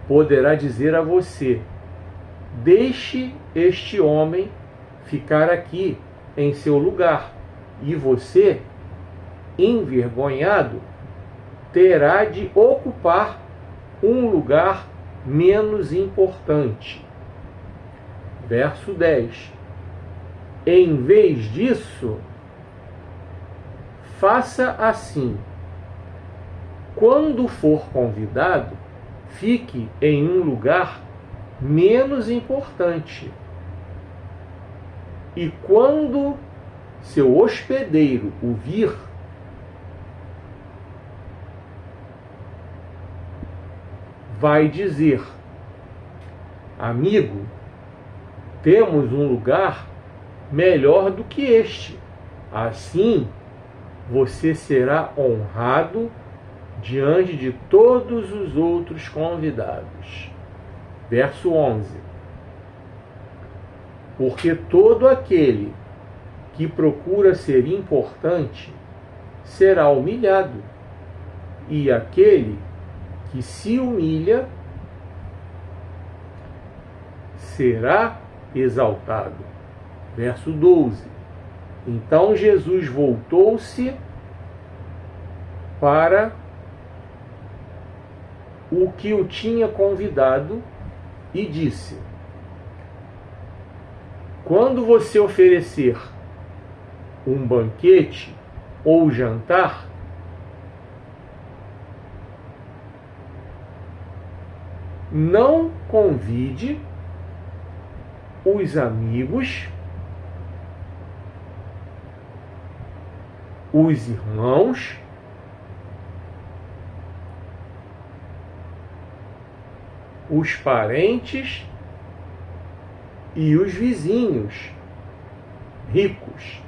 poderá dizer a você: deixe este homem ficar aqui em seu lugar, e você, envergonhado, terá de ocupar um lugar menos importante. Verso 10. Em vez disso, faça assim: quando for convidado, fique em um lugar menos importante. E quando seu hospedeiro o vir, vai dizer: amigo, temos um lugar melhor do que este. Assim, você será honrado diante de todos os outros convidados. Verso 11. Porque todo aquele que procura ser importante será humilhado, e aquele que se humilha será exaltado. Verso 12. Então Jesus voltou-se para o que o tinha convidado e disse: quando você oferecer um banquete ou jantar, não convide os amigos, os irmãos, os parentes e os vizinhos ricos,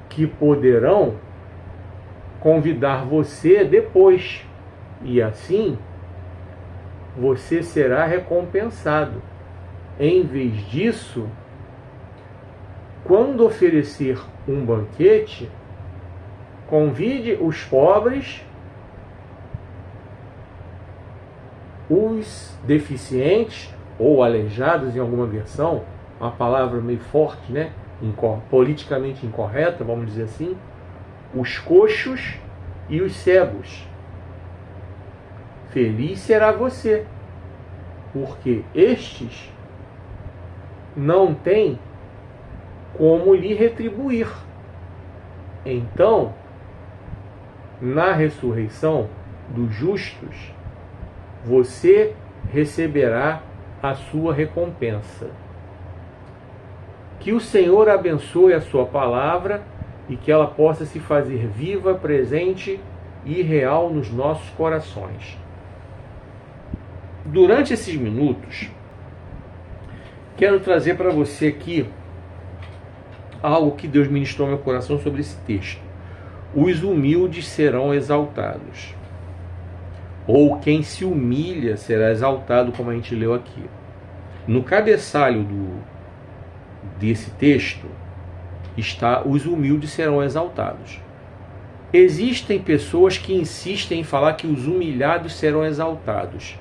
que poderão convidar você depois, e assim você será recompensado. Em vez disso, quando oferecer um banquete, convide os pobres, os deficientes ou aleijados, em alguma versão, uma palavra meio forte, né? Politicamente incorreta, vamos dizer assim, os coxos e os cegos. Feliz será você, porque estes não têm como lhe retribuir. Então, na ressurreição dos justos, você receberá a sua recompensa. Que o Senhor abençoe a sua palavra e que ela possa se fazer viva, presente e real nos nossos corações. Durante esses minutos, quero trazer para você aqui algo que Deus ministrou no meu coração sobre esse texto. Os humildes serão exaltados. Ou quem se humilha será exaltado, como a gente leu aqui. No cabeçalho desse texto está: os humildes serão exaltados. Existem pessoas que insistem em falar que os humilhados serão exaltados.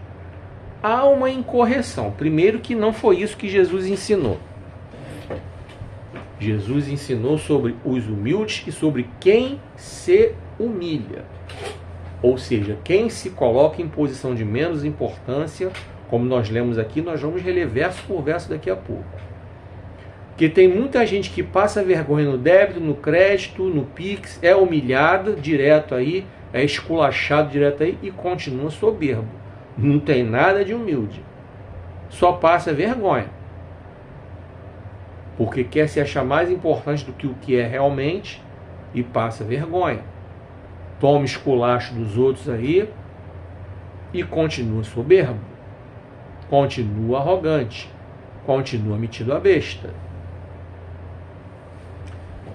Há uma incorreção. Primeiro, que não foi isso que Jesus ensinou. Jesus ensinou sobre os humildes e sobre quem se humilha. Ou seja, quem se coloca em posição de menos importância, como nós lemos aqui, nós vamos reler verso por verso daqui a pouco. Porque tem muita gente que passa vergonha no débito, no crédito, no Pix, é humilhado direto aí, é esculachado direto aí e continua soberbo. Não tem nada de humilde. Só passa vergonha. Porque quer se achar mais importante do que o que é realmente e passa vergonha. Toma esculacho dos outros aí e continua soberbo. Continua arrogante. Continua metido a besta.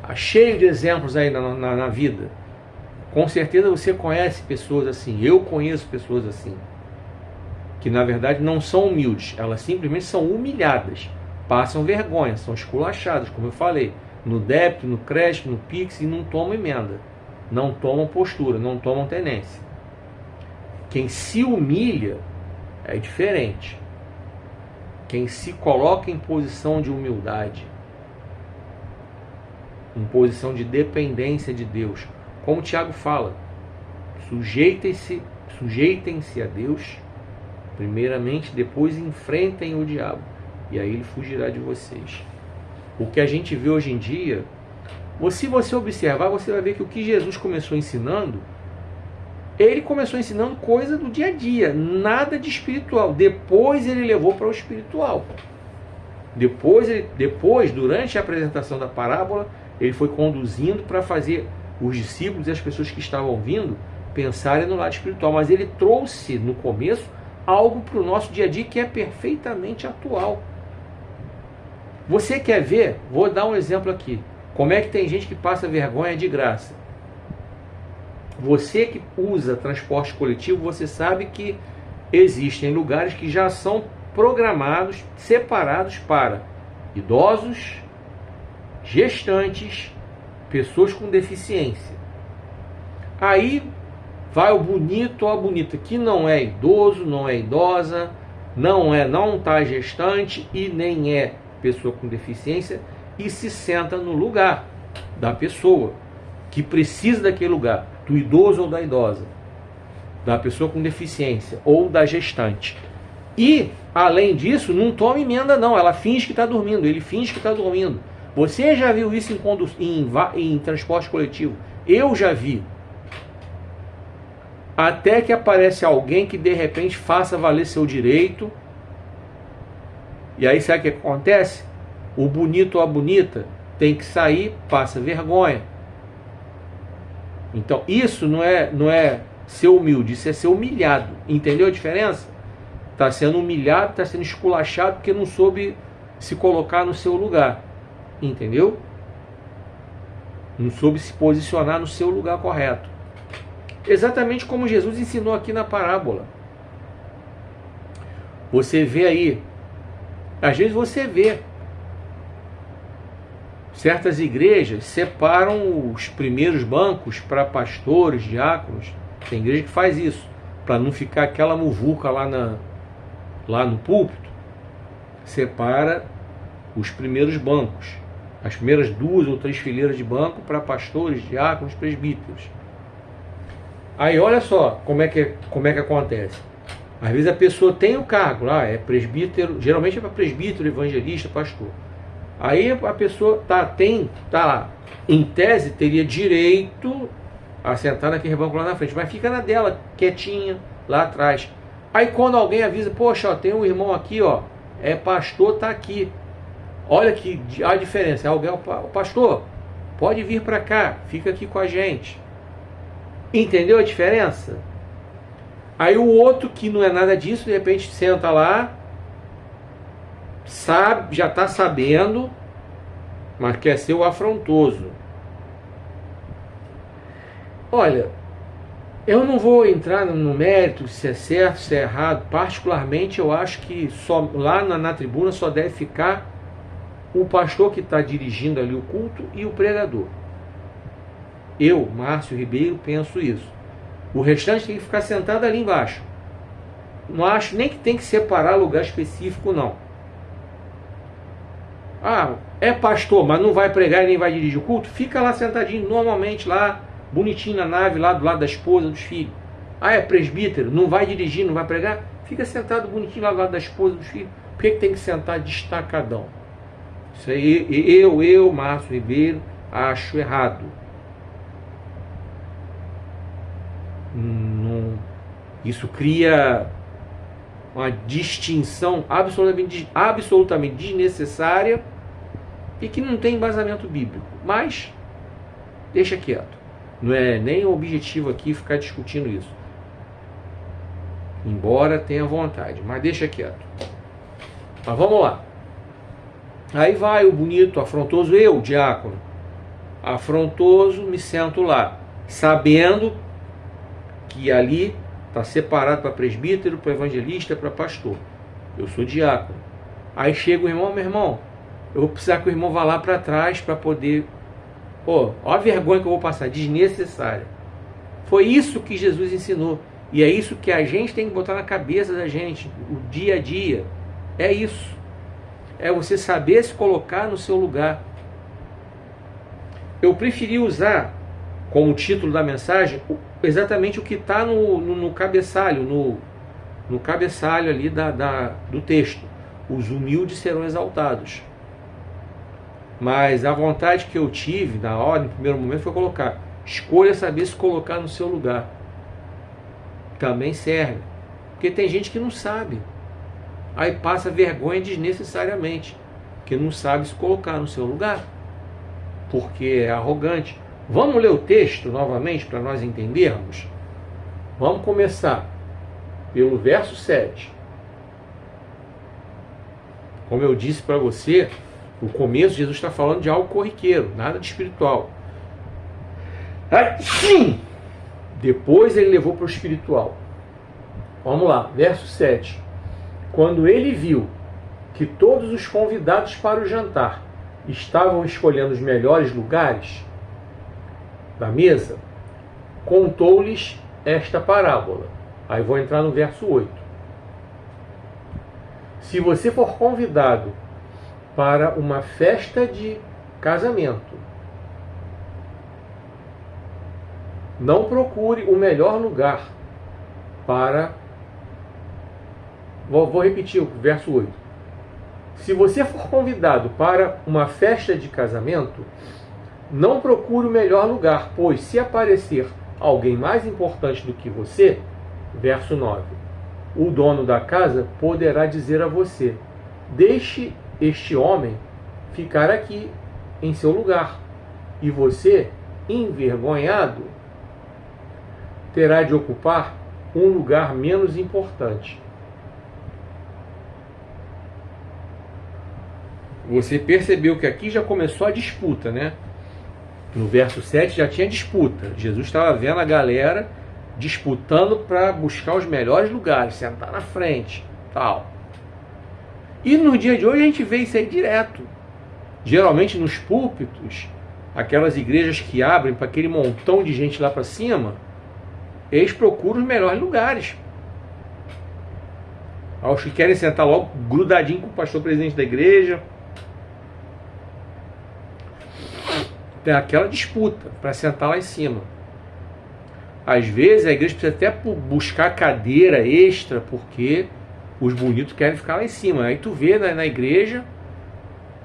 Há cheio de exemplos aí na vida. Com certeza você conhece pessoas assim. Eu conheço pessoas assim. Que na verdade não são humildes. Elas simplesmente são humilhadas. Passam vergonha, são esculachadas, como eu falei. No débito, no crédito, no Pix, e não tomam emenda. Não tomam postura, não tomam tenência. Quem se humilha é diferente. Quem se coloca em posição de humildade, em posição de dependência de Deus, como o Tiago fala, sujeitem-se a Deus, primeiramente, depois enfrentem o diabo, e aí ele fugirá de vocês. O que a gente vê hoje em dia, se você observar, você vai ver que o que Jesus começou ensinando, ele começou ensinando coisa do dia a dia, nada de espiritual. Depois ele levou para o espiritual. Depois, durante a apresentação da parábola, ele foi conduzindo para fazer os discípulos e as pessoas que estavam ouvindo pensarem no lado espiritual. Mas ele trouxe, no começo, algo para o nosso dia a dia que é perfeitamente atual. Você quer ver? Vou dar um exemplo aqui. Como é que tem gente que passa vergonha de graça? Você que usa transporte coletivo, você sabe que existem lugares que já são programados, separados para idosos, gestantes, pessoas com deficiência. Aí vai o bonito ou a bonita, que não é idoso, não é idosa, não está gestante e nem é pessoa com deficiência, e se senta no lugar da pessoa que precisa daquele lugar, do idoso ou da idosa, da pessoa com deficiência ou da gestante. E, além disso, não toma emenda não, ela finge que está dormindo, ele finge que está dormindo. Você já viu isso em transporte coletivo? Eu já vi. Até que aparece alguém que de repente faça valer seu direito. E aí sabe o que acontece? O bonito ou a bonita tem que sair, passa vergonha. Então isso não é ser humilde, isso é ser humilhado. Entendeu a diferença? Está sendo humilhado, está sendo esculachado porque não soube se colocar no seu lugar. Entendeu? Não soube se posicionar no seu lugar correto. Exatamente como Jesus ensinou aqui na parábola. Você vê aí, às vezes você vê, certas igrejas separam os primeiros bancos para pastores, diáconos. Tem igreja que faz isso, para não ficar aquela muvuca lá no púlpito. Separa os primeiros bancos, as primeiras 2 ou 3 fileiras de banco para pastores, diáconos, presbíteros. Aí olha só como é que acontece. Às vezes a pessoa tem o cargo lá, é presbítero, geralmente é para presbítero, evangelista, pastor. Aí a pessoa tá lá, em tese teria direito a sentar naquele banco lá na frente, mas fica na dela, quietinha, lá atrás. Aí quando alguém avisa, poxa, ó, tem um irmão aqui, ó, é pastor, tá aqui. Olha que a diferença, alguém, o pastor, pode vir para cá, fica aqui com a gente. Entendeu a diferença? Aí o outro que não é nada disso, de repente senta lá, sabe, já está sabendo, mas quer ser o afrontoso. Olha, eu não vou entrar no mérito se é certo, se é errado. Particularmente eu acho que só lá na tribuna só deve ficar o pastor que está dirigindo ali o culto e o pregador. Eu, Márcio Ribeiro, penso isso. O restante tem que ficar sentado ali embaixo. Não acho nem que tem que separar lugar específico, não. Ah, é pastor, mas não vai pregar e nem vai dirigir o culto? Fica lá sentadinho, normalmente lá, bonitinho na nave, lá do lado da esposa, dos filhos. Ah, é presbítero, não vai dirigir, não vai pregar? Fica sentado bonitinho lá do lado da esposa, dos filhos. Por que tem que sentar destacadão? Isso aí, eu, Márcio Ribeiro, acho errado. Isso cria uma distinção absolutamente desnecessária e que não tem embasamento bíblico. Mas deixa quieto. Não é nem o objetivo aqui ficar discutindo isso. Embora tenha vontade, mas deixa quieto. Mas vamos lá. Aí vai o bonito, afrontoso, eu, diácono. Afrontoso, me sento lá, sabendo que ali está separado para presbítero, para evangelista, para pastor. Eu sou diácono. Aí chega o irmão, meu irmão, eu vou precisar que o irmão vá lá para trás para poder... Pô, olha a vergonha que eu vou passar, desnecessária. Foi isso que Jesus ensinou. E é isso que a gente tem que botar na cabeça da gente, o dia a dia. É isso. É você saber se colocar no seu lugar. Eu preferi usar como título da mensagem exatamente o que está no cabeçalho, no cabeçalho ali do texto. Os humildes serão exaltados. Mas a vontade que eu tive na hora, no primeiro momento, foi colocar: escolha saber se colocar no seu lugar. Também serve. Porque tem gente que não sabe. Aí passa vergonha desnecessariamente, que não sabe se colocar no seu lugar, porque é arrogante. Vamos ler o texto novamente para nós entendermos? Vamos começar pelo verso 7. Como eu disse para você, no começo Jesus está falando de algo corriqueiro, nada de espiritual. Assim, depois ele levou para o espiritual. Vamos lá, verso 7. Quando ele viu que todos os convidados para o jantar estavam escolhendo os melhores lugares da mesa, contou-lhes esta parábola. Aí vou entrar no verso 8. Se você for convidado para uma festa de casamento, não procure o melhor lugar para... Vou repetir o verso 8. Se você for convidado para uma festa de casamento, não procure o melhor lugar, pois se aparecer alguém mais importante do que você, verso 9, o dono da casa poderá dizer a você: deixe este homem ficar aqui em seu lugar, e você, envergonhado, terá de ocupar um lugar menos importante. Você percebeu que aqui já começou a disputa, né? No verso 7 já tinha disputa. Jesus estava vendo a galera disputando para buscar os melhores lugares, sentar na frente, tal. E no dia de hoje a gente vê isso aí direto. Geralmente nos púlpitos, aquelas igrejas que abrem para aquele montão de gente lá para cima, eles procuram os melhores lugares. Aos que querem sentar logo grudadinho com o pastor presidente da igreja, tem aquela disputa para sentar lá em cima. Às vezes a igreja precisa até buscar cadeira extra, porque os bonitos querem ficar lá em cima. Aí tu vê na igreja,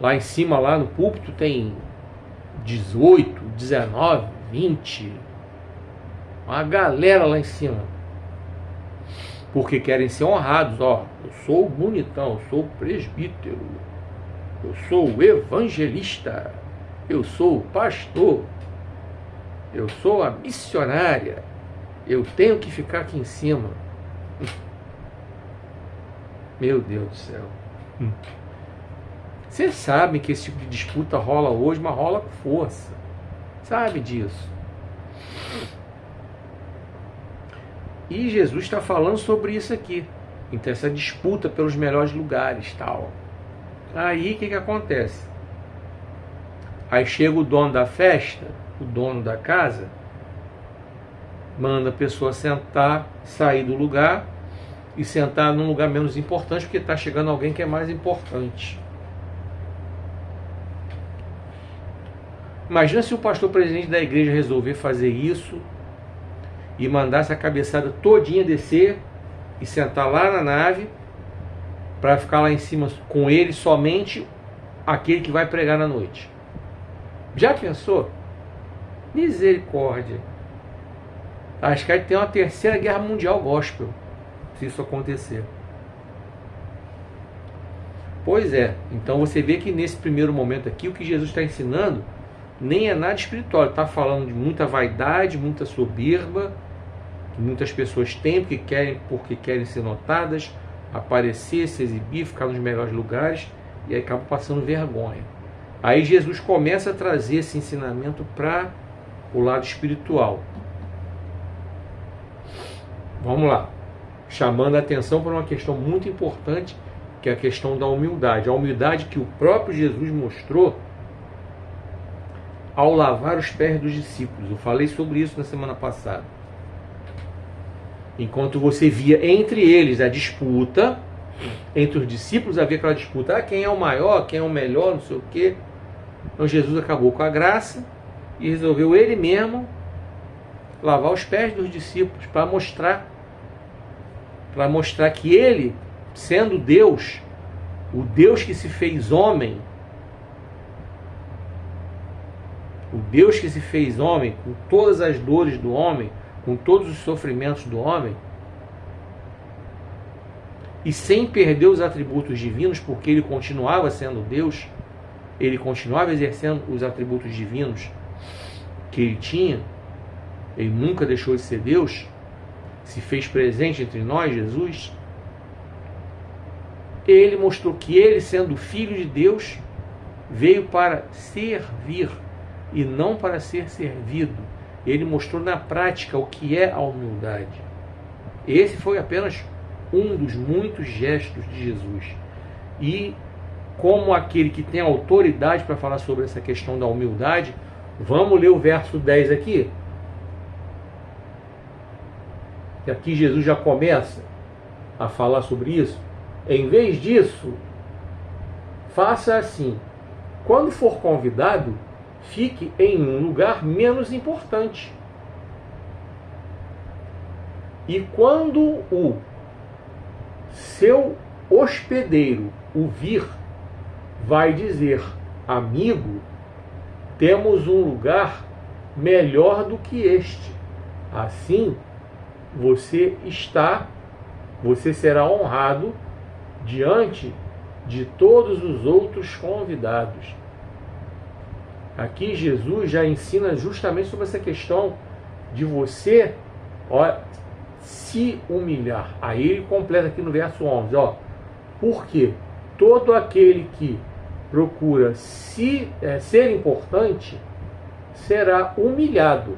lá em cima, lá no púlpito, tem 18, 19, 20. Uma galera lá em cima. Porque querem ser honrados. Ó, eu sou o bonitão, eu sou o presbítero, eu sou o evangelista, eu sou o pastor, eu sou a missionária, eu tenho que ficar aqui em cima. Meu Deus do céu. Vocês sabem que esse tipo de disputa rola hoje, mas rola com força. Sabe disso. E Jesus está falando sobre isso aqui. Então, essa disputa pelos melhores lugares, tal. Aí, o que acontece? Aí chega o dono da festa, o dono da casa, manda a pessoa sentar, sair do lugar e sentar num lugar menos importante, porque está chegando alguém que é mais importante. Imagina se o pastor presidente da igreja resolver fazer isso e mandar essa cabeçada todinha descer e sentar lá na nave para ficar lá em cima com ele somente aquele que vai pregar na noite. Já pensou? Misericórdia. Acho que vai ter uma terceira guerra mundial gospel se isso acontecer. Pois é, então você vê que nesse primeiro momento aqui o que Jesus está ensinando nem é nada espiritual. Ele está falando de muita vaidade, muita soberba, que muitas pessoas têm porque querem ser notadas, aparecer, se exibir, ficar nos melhores lugares, e aí acabam passando vergonha. Aí Jesus começa a trazer esse ensinamento para o lado espiritual. Vamos lá. Chamando a atenção para uma questão muito importante, que é a questão da humildade. A humildade que o próprio Jesus mostrou ao lavar os pés dos discípulos. Eu falei sobre isso na semana passada. Enquanto você via entre eles a disputa, entre os discípulos havia aquela disputa, quem é o maior, quem é o melhor, não sei o quê. Então Jesus acabou com a graça e resolveu ele mesmo lavar os pés dos discípulos para mostrar que ele, sendo Deus, o Deus que se fez homem, o Deus que se fez homem, com todas as dores do homem, com todos os sofrimentos do homem, e sem perder os atributos divinos, porque ele continuava sendo Deus, ele continuava exercendo os atributos divinos que ele tinha, ele nunca deixou de ser Deus, se fez presente entre nós, Jesus. Ele mostrou que ele, sendo filho de Deus, veio para servir e não para ser servido. Ele mostrou na prática o que é a humildade. Esse foi apenas um dos muitos gestos de Jesus. E como aquele que tem autoridade para falar sobre essa questão da humildade, vamos ler o verso 10 aqui. E aqui Jesus já começa a falar sobre isso. Em vez disso, faça assim: quando for convidado, fique em um lugar menos importante. E quando o seu hospedeiro o vir, vai dizer: amigo, temos um lugar melhor do que este. Assim, você será honrado diante de todos os outros convidados. Aqui Jesus já ensina justamente sobre essa questão de você se humilhar. Aí ele completa aqui no verso 11, porque todo aquele que procura ser importante será humilhado,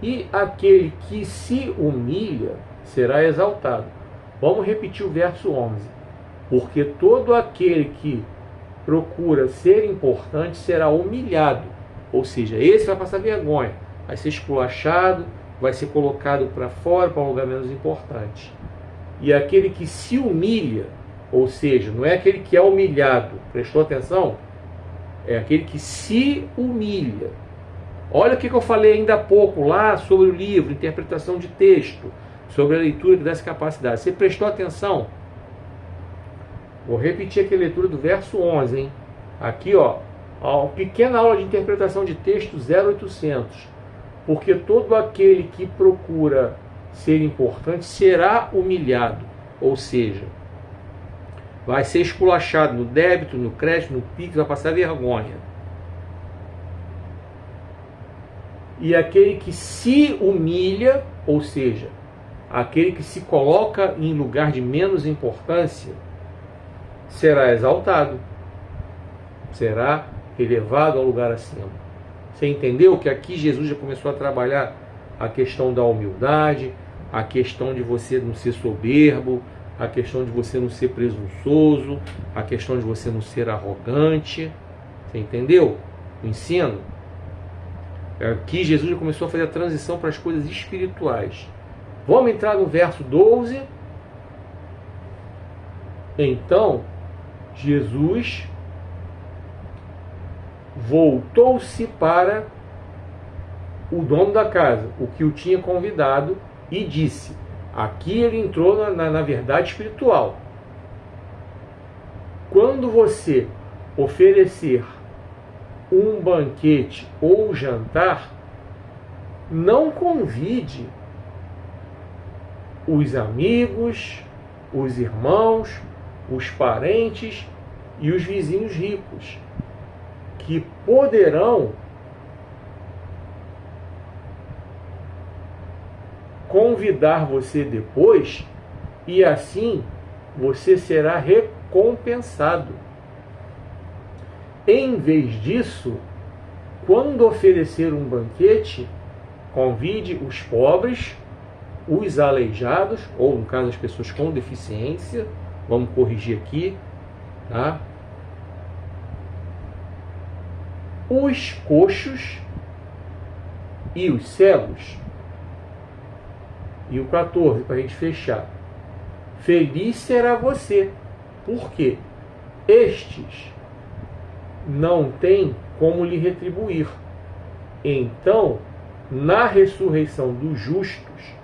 e aquele que se humilha será exaltado. Vamos repetir o verso 11. Porque todo aquele que procura ser importante será humilhado, ou seja, esse vai passar vergonha, vai ser esculachado, vai ser colocado para fora, para um lugar menos importante. E aquele que se humilha, ou seja, não é aquele que é humilhado, prestou atenção? É aquele que se humilha. Olha o que eu falei ainda há pouco lá sobre o livro, interpretação de texto, sobre a leitura que dá essa capacidade. Você prestou atenção? Vou repetir aqui a leitura do verso 11, hein? Aqui, ó, pequena aula de interpretação de texto 0800. Porque todo aquele que procura ser importante será humilhado, ou seja, vai ser esculachado no débito, no crédito, no Pix, vai passar vergonha. E aquele que se humilha, ou seja, aquele que se coloca em lugar de menos importância, será exaltado, será elevado ao lugar acima. Você entendeu que aqui Jesus já começou a trabalhar a questão da humildade, a questão de você não ser soberbo, a questão de você não ser presunçoso, a questão de você não ser arrogante. Você entendeu o ensino? Aqui Jesus já começou a fazer a transição para as coisas espirituais. Vamos entrar no verso 12. Então, Jesus voltou-se para o dono da casa, o que o tinha convidado, e disse. Aqui ele entrou na verdade espiritual. Quando você oferecer um banquete ou jantar, não convide os amigos, os irmãos, os parentes e os vizinhos ricos, que poderão convidar você depois e assim você será recompensado. Em vez disso, quando oferecer um banquete, convide os pobres, os aleijados, ou no caso as pessoas com deficiência, vamos corrigir aqui, tá? Os coxos e os cegos. E o 14, para a gente fechar. Feliz será você, porque estes não têm como lhe retribuir. Então, na ressurreição dos justos,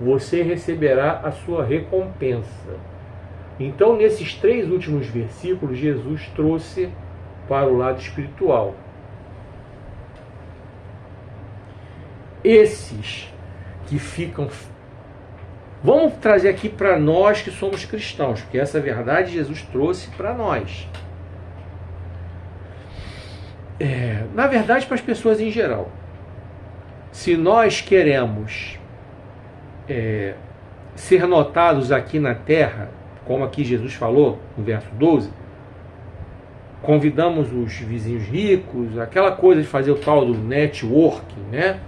você receberá a sua recompensa. Então, nesses 3 últimos versículos, Jesus trouxe para o lado espiritual. Esses que ficam... Vamos trazer aqui para nós que somos cristãos, porque essa verdade Jesus trouxe para nós. Na verdade, para as pessoas em geral. Se nós queremos ser notados aqui na terra, como aqui Jesus falou, no verso 12, convidamos os vizinhos ricos, aquela coisa de fazer o tal do networking, né?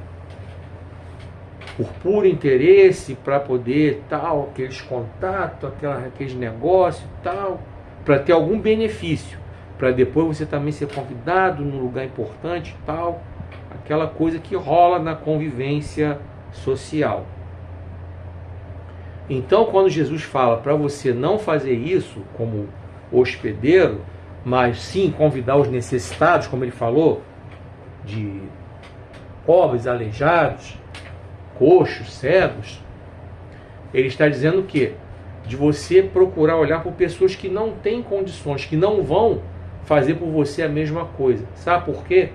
Por puro interesse, para poder tal, aqueles contatos, aqueles negócios tal, para ter algum benefício, para depois você também ser convidado num lugar importante tal, aquela coisa que rola na convivência social. Então, quando Jesus fala para você não fazer isso como hospedeiro, mas sim convidar os necessitados, como ele falou, de pobres, aleijados, coxos, cegos, ele está dizendo que de você procurar olhar por pessoas que não têm condições, que não vão fazer por você a mesma coisa. Sabe por quê?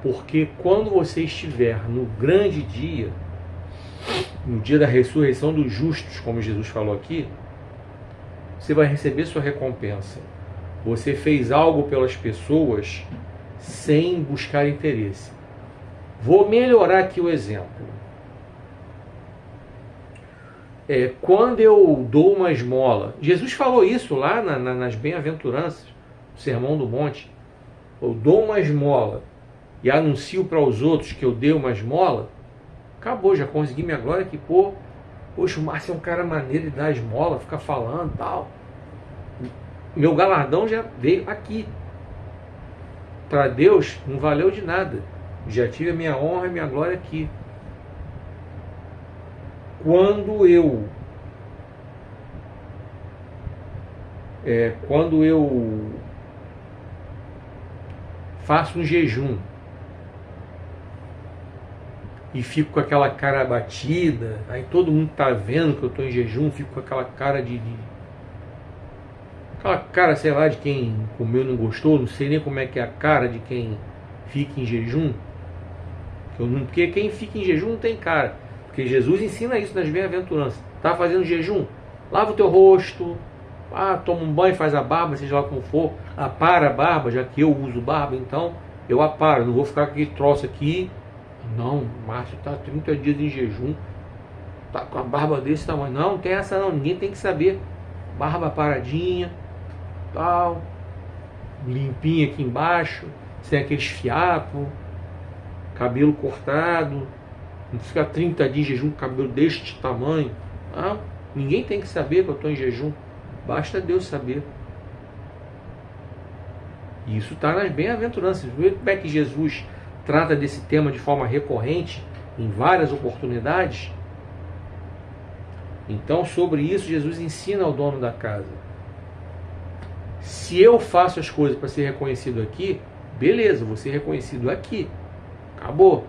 Porque quando você estiver no grande dia, no dia da ressurreição dos justos, como Jesus falou aqui, você vai receber sua recompensa. Você fez algo pelas pessoas sem buscar interesse. Vou melhorar aqui o exemplo. Quando eu dou uma esmola, Jesus falou isso lá nas bem-aventuranças, no Sermão do Monte. Eu dou uma esmola e anuncio para os outros que eu dei uma esmola, acabou, já consegui minha glória aqui. Poxa, o Márcio é um cara maneiro de dar esmola, ficar falando e tal. Meu galardão já veio aqui. Para Deus não valeu de nada. Já tive a minha honra e minha glória aqui. Quando eu faço um jejum e fico com aquela cara abatida, aí todo mundo tá vendo que eu estou em jejum, fico com aquela cara aquela cara, sei lá, de quem comeu e não gostou, não sei nem como é que é a cara de quem fica em jejum. Porque quem fica em jejum não tem cara. Porque Jesus ensina isso nas bem-aventuranças. Tá fazendo jejum? Lava o teu rosto, toma um banho, faz a barba, seja lá como for, apara a barba, já que eu uso barba, então eu aparo, não vou ficar com aquele troço aqui. Não, Márcio tá 30 dias em jejum, tá com a barba desse tamanho. Não tem essa não, ninguém tem que saber. Barba paradinha, tal, limpinha aqui embaixo, sem aqueles fiapos, cabelo cortado, não ficar 30 dias em jejum com cabelo deste tamanho. Não, ninguém tem que saber que eu estou em jejum, basta Deus saber. E isso está nas bem-aventuranças. Vê como é que Jesus trata desse tema de forma recorrente, em várias oportunidades. Então, sobre isso, Jesus ensina ao dono da casa. Se eu faço as coisas para ser reconhecido aqui, beleza, vou ser reconhecido aqui. Acabou.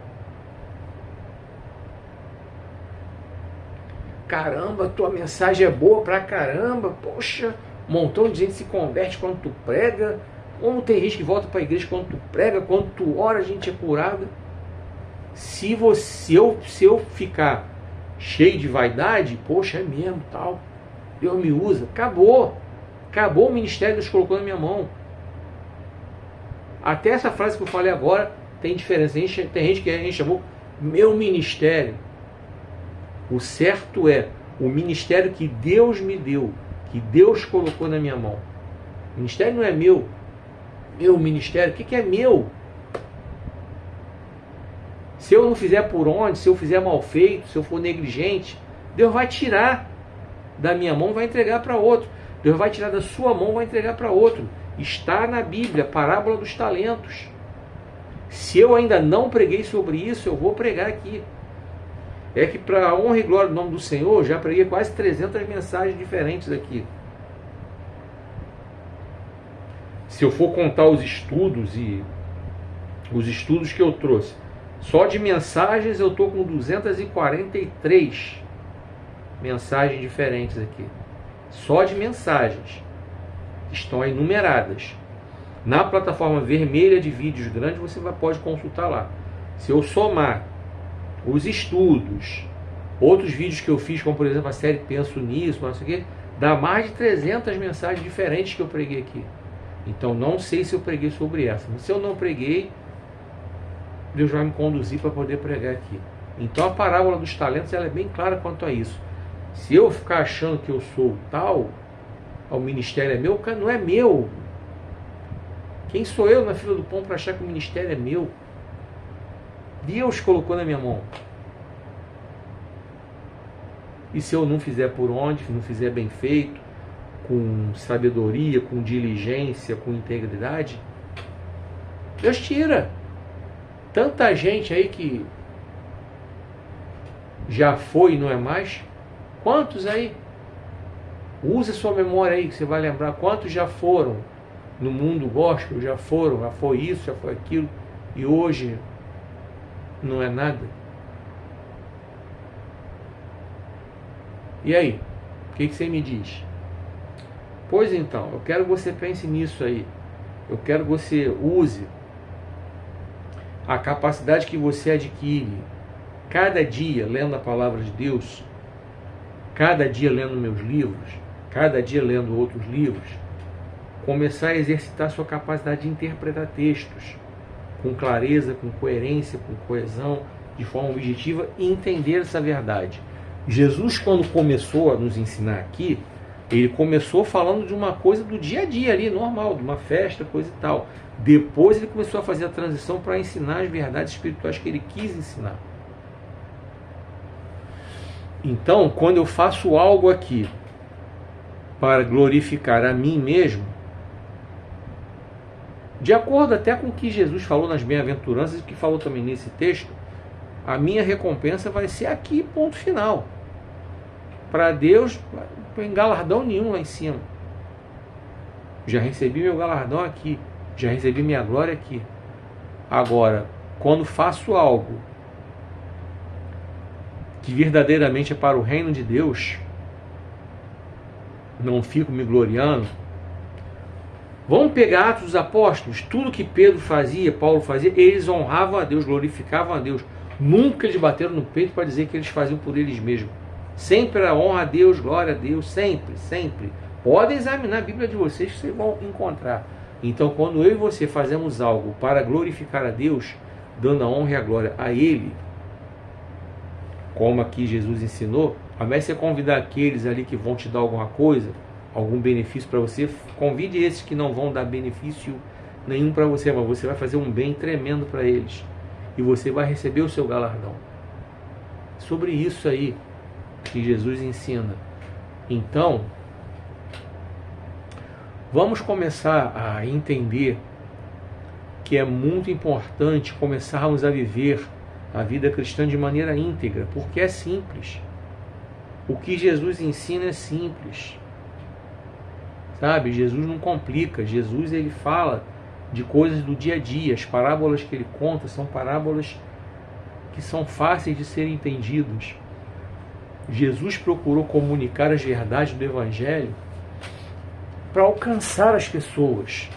Caramba, tua mensagem é boa pra caramba. Poxa, um montão de gente se converte quando tu prega. Como tem gente que volta para a igreja quando tu prega, quando tu ora, a gente é curada. Se eu ficar cheio de vaidade, poxa, é mesmo, tal, Deus me usa, acabou o ministério que Deus colocou na minha mão. Até essa frase que eu falei agora tem diferença. Tem gente que a gente chamou meu ministério. O certo é o ministério que Deus me deu, que Deus colocou na minha mão. O ministério não é meu ministério, o que é meu? Se eu não fizer por onde, se eu fizer mal feito, se eu for negligente, Deus vai tirar da minha mão, vai entregar para outro. Deus vai tirar da sua mão, vai entregar para outro. Está na Bíblia, a parábola dos talentos. Se eu ainda não preguei sobre isso, eu vou pregar aqui. É que para a honra e glória do nome do Senhor, já preguei quase 300 mensagens diferentes aqui. Se eu for contar os estudos que eu trouxe, só de mensagens eu estou com 243 mensagens diferentes aqui. Só de mensagens. Estão aí numeradas. Na plataforma vermelha de vídeos grandes você pode consultar lá. Se eu somar os estudos, outros vídeos que eu fiz, como por exemplo a série Penso Nisso, não sei o quê, dá mais de 300 mensagens diferentes que eu preguei aqui. Então não sei se eu preguei sobre essa. Mas se eu não preguei, Deus vai me conduzir para poder pregar aqui. Então a parábola dos talentos ela é bem clara quanto a isso. Se eu ficar achando que eu sou tal, o ministério é meu, não é meu. Quem sou eu na fila do pão para achar que o ministério é meu? Deus colocou na minha mão. E se eu não fizer por onde, se não fizer bem feito, com sabedoria, com diligência, com integridade, Deus tira. Tanta gente aí que já foi e não é mais. Quantos aí? Use a sua memória aí, que você vai lembrar. Quantos já foram no mundo gospel, já foi isso, já foi aquilo, e hoje não é nada. E aí? O que você me diz? Pois então, eu quero que você pense nisso aí. Eu quero que você use a capacidade que você adquire cada dia lendo a palavra de Deus, cada dia lendo meus livros, cada dia lendo outros livros, começar a exercitar a sua capacidade de interpretar textos com clareza, com coerência, com coesão, de forma objetiva e entender essa verdade. Jesus, quando começou a nos ensinar aqui, ele começou falando de uma coisa do dia a dia ali, normal, de uma festa, coisa e tal. Depois ele começou a fazer a transição para ensinar as verdades espirituais que ele quis ensinar. Então, quando eu faço algo aqui para glorificar a mim mesmo, de acordo até com o que Jesus falou nas bem-aventuranças e que falou também nesse texto, a minha recompensa vai ser aqui, ponto final. Para Deus, não tem galardão nenhum lá em cima. Já recebi meu galardão aqui, já recebi minha glória aqui. Agora, quando faço algo que verdadeiramente é para o reino de Deus, não fico me gloriando. Vamos pegar Atos dos Apóstolos, tudo que Pedro fazia, Paulo fazia, eles honravam a Deus, glorificavam a Deus. Nunca eles bateram no peito para dizer que eles faziam por eles mesmos. Sempre a honra a Deus, glória a Deus, sempre, sempre. Podem examinar a Bíblia de vocês que vocês vão encontrar. Então, quando eu e você fazemos algo para glorificar a Deus, dando a honra e a glória a Ele, como aqui Jesus ensinou, ao invés de você convidar aqueles ali que vão te dar alguma coisa, algum benefício para você, convide esses que não vão dar benefício nenhum para você, mas você vai fazer um bem tremendo para eles. E você vai receber o seu galardão. Sobre isso aí que Jesus ensina. Então, vamos começar a entender que é muito importante começarmos a viver a vida cristã de maneira íntegra, porque é simples. O que Jesus ensina é simples. Sabe? Jesus não complica. Jesus, ele fala de coisas do dia a dia. As parábolas que ele conta são parábolas que são fáceis de serem entendidas. Jesus procurou comunicar as verdades do Evangelho para alcançar as pessoas.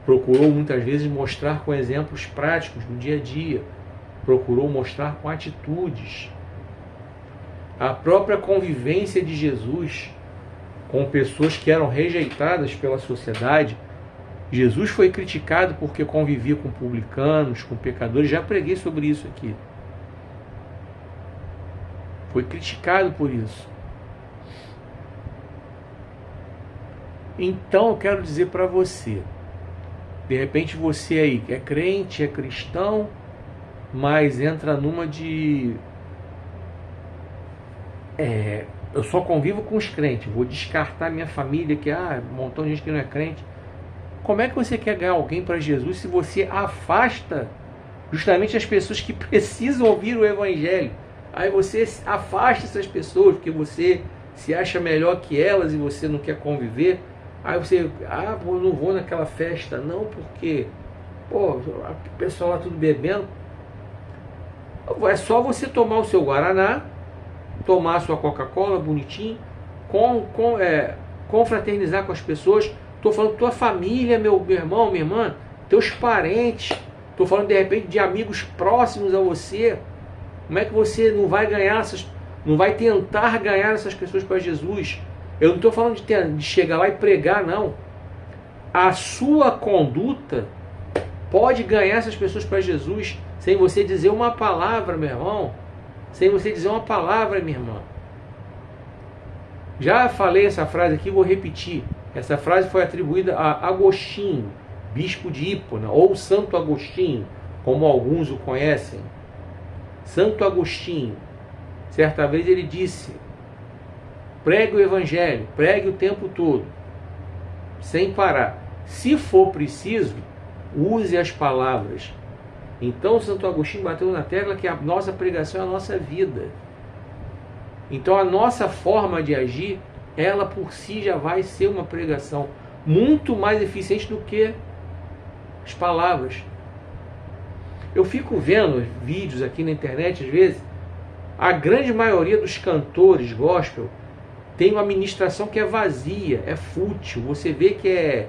Procurou muitas vezes mostrar com exemplos práticos do dia a dia. Procurou mostrar com atitudes. A própria convivência de Jesus com pessoas que eram rejeitadas pela sociedade. Jesus foi criticado porque convivia com publicanos, com pecadores. Já preguei sobre isso aqui. Foi criticado por isso. Então eu quero dizer para você, de repente você aí é crente, é cristão, mas entra numa de eu só convivo com os crentes, vou descartar minha família, que um montão de gente que não é crente. Como é que você quer ganhar alguém para Jesus se você afasta justamente as pessoas que precisam ouvir o Evangelho? Aí você afasta essas pessoas porque você se acha melhor que elas e você não quer conviver. Aí você, eu não vou naquela festa não, porque o pessoal lá tudo bebendo. É só você tomar o seu Guaraná, tomar a sua Coca-Cola bonitinho, confraternizar com as pessoas. Estou falando tua família, meu irmão, minha irmã, teus parentes. Estou falando de repente de amigos próximos a você. Como é que você não vai ganhar não vai tentar ganhar essas pessoas para Jesus? Eu não estou falando de chegar lá e pregar, não. A sua conduta pode ganhar essas pessoas para Jesus sem você dizer uma palavra, meu irmão. Sem você dizer uma palavra, minha irmã. Já falei essa frase aqui, vou repetir. Essa frase foi atribuída a Agostinho, bispo de Hipona, ou Santo Agostinho, como alguns o conhecem. Santo Agostinho, certa vez ele disse: pregue o Evangelho, pregue o tempo todo, sem parar. Se for preciso, use as palavras. Então Santo Agostinho bateu na tecla que a nossa pregação é a nossa vida. Então a nossa forma de agir, ela por si já vai ser uma pregação muito mais eficiente do que as palavras. Eu fico vendo vídeos aqui na internet, às vezes, a grande maioria dos cantores gospel tem uma ministração que é vazia, é fútil. Você vê que é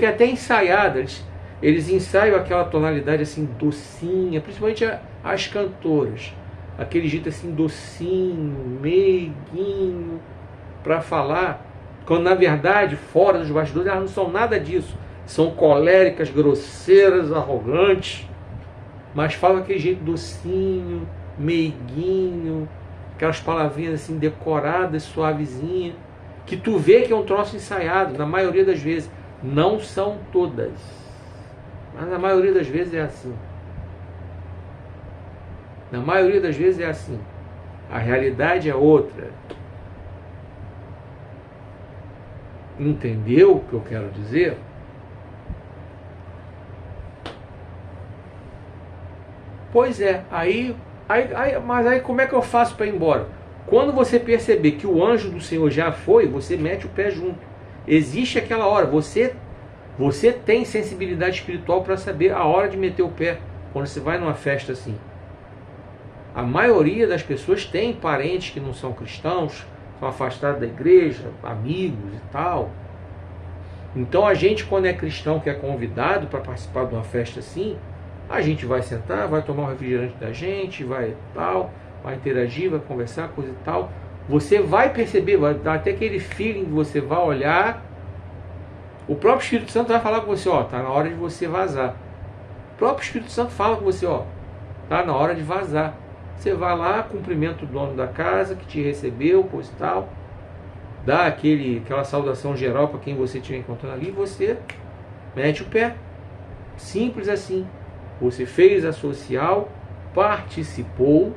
até ensaiada. Eles ensaiam aquela tonalidade assim docinha, principalmente as cantoras. Aquele jeito assim docinho, meiguinho, para falar, quando na verdade, fora dos bastidores, elas não são nada disso. São coléricas, grosseiras, arrogantes, mas falam aquele jeito docinho, meiguinho, aquelas palavrinhas assim decoradas, suavezinhas, que tu vê que é um troço ensaiado, na maioria das vezes. Não são todas, mas na maioria das vezes é assim. Na maioria das vezes é assim. A realidade é outra. Entendeu o que eu quero dizer? Pois é, mas aí como é que eu faço para ir embora? Quando você perceber que o anjo do Senhor já foi, você mete o pé junto. Existe aquela hora, você Você tem sensibilidade espiritual para saber a hora de meter o pé quando você vai numa festa assim. A maioria das pessoas tem parentes que não são cristãos, são afastados da igreja, amigos e tal. Então a gente, quando é cristão, que é convidado para participar de uma festa assim, a gente vai sentar, vai tomar um refrigerante da gente, vai tal, vai interagir, vai conversar, coisa e tal. Você vai perceber, vai dar até aquele feeling que você vai olhar. O próprio Espírito Santo vai falar com você, ó, tá na hora de você vazar. O próprio Espírito Santo fala com você, ó, tá na hora de vazar. Você vai lá, cumprimenta o dono da casa que te recebeu, coisa e tal, dá aquela saudação geral para quem você estiver encontrando ali, e você mete o pé. Simples assim. Você fez a social, participou.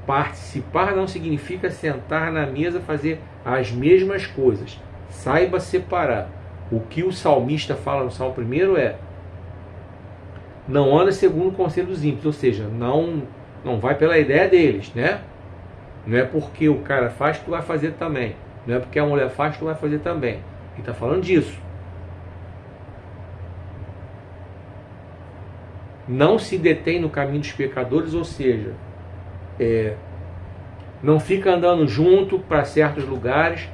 Participar não significa sentar na mesa, fazer as mesmas coisas. Saiba separar. O que o salmista fala no Salmo 1 é: não anda segundo o conselho dos ímpios, ou seja, não vai pela ideia deles, né? Não é porque o cara faz que tu vai fazer também. Não é porque a mulher faz que tu vai fazer também. Ele está falando disso. Não se detém no caminho dos pecadores, ou seja, não fica andando junto para certos lugares.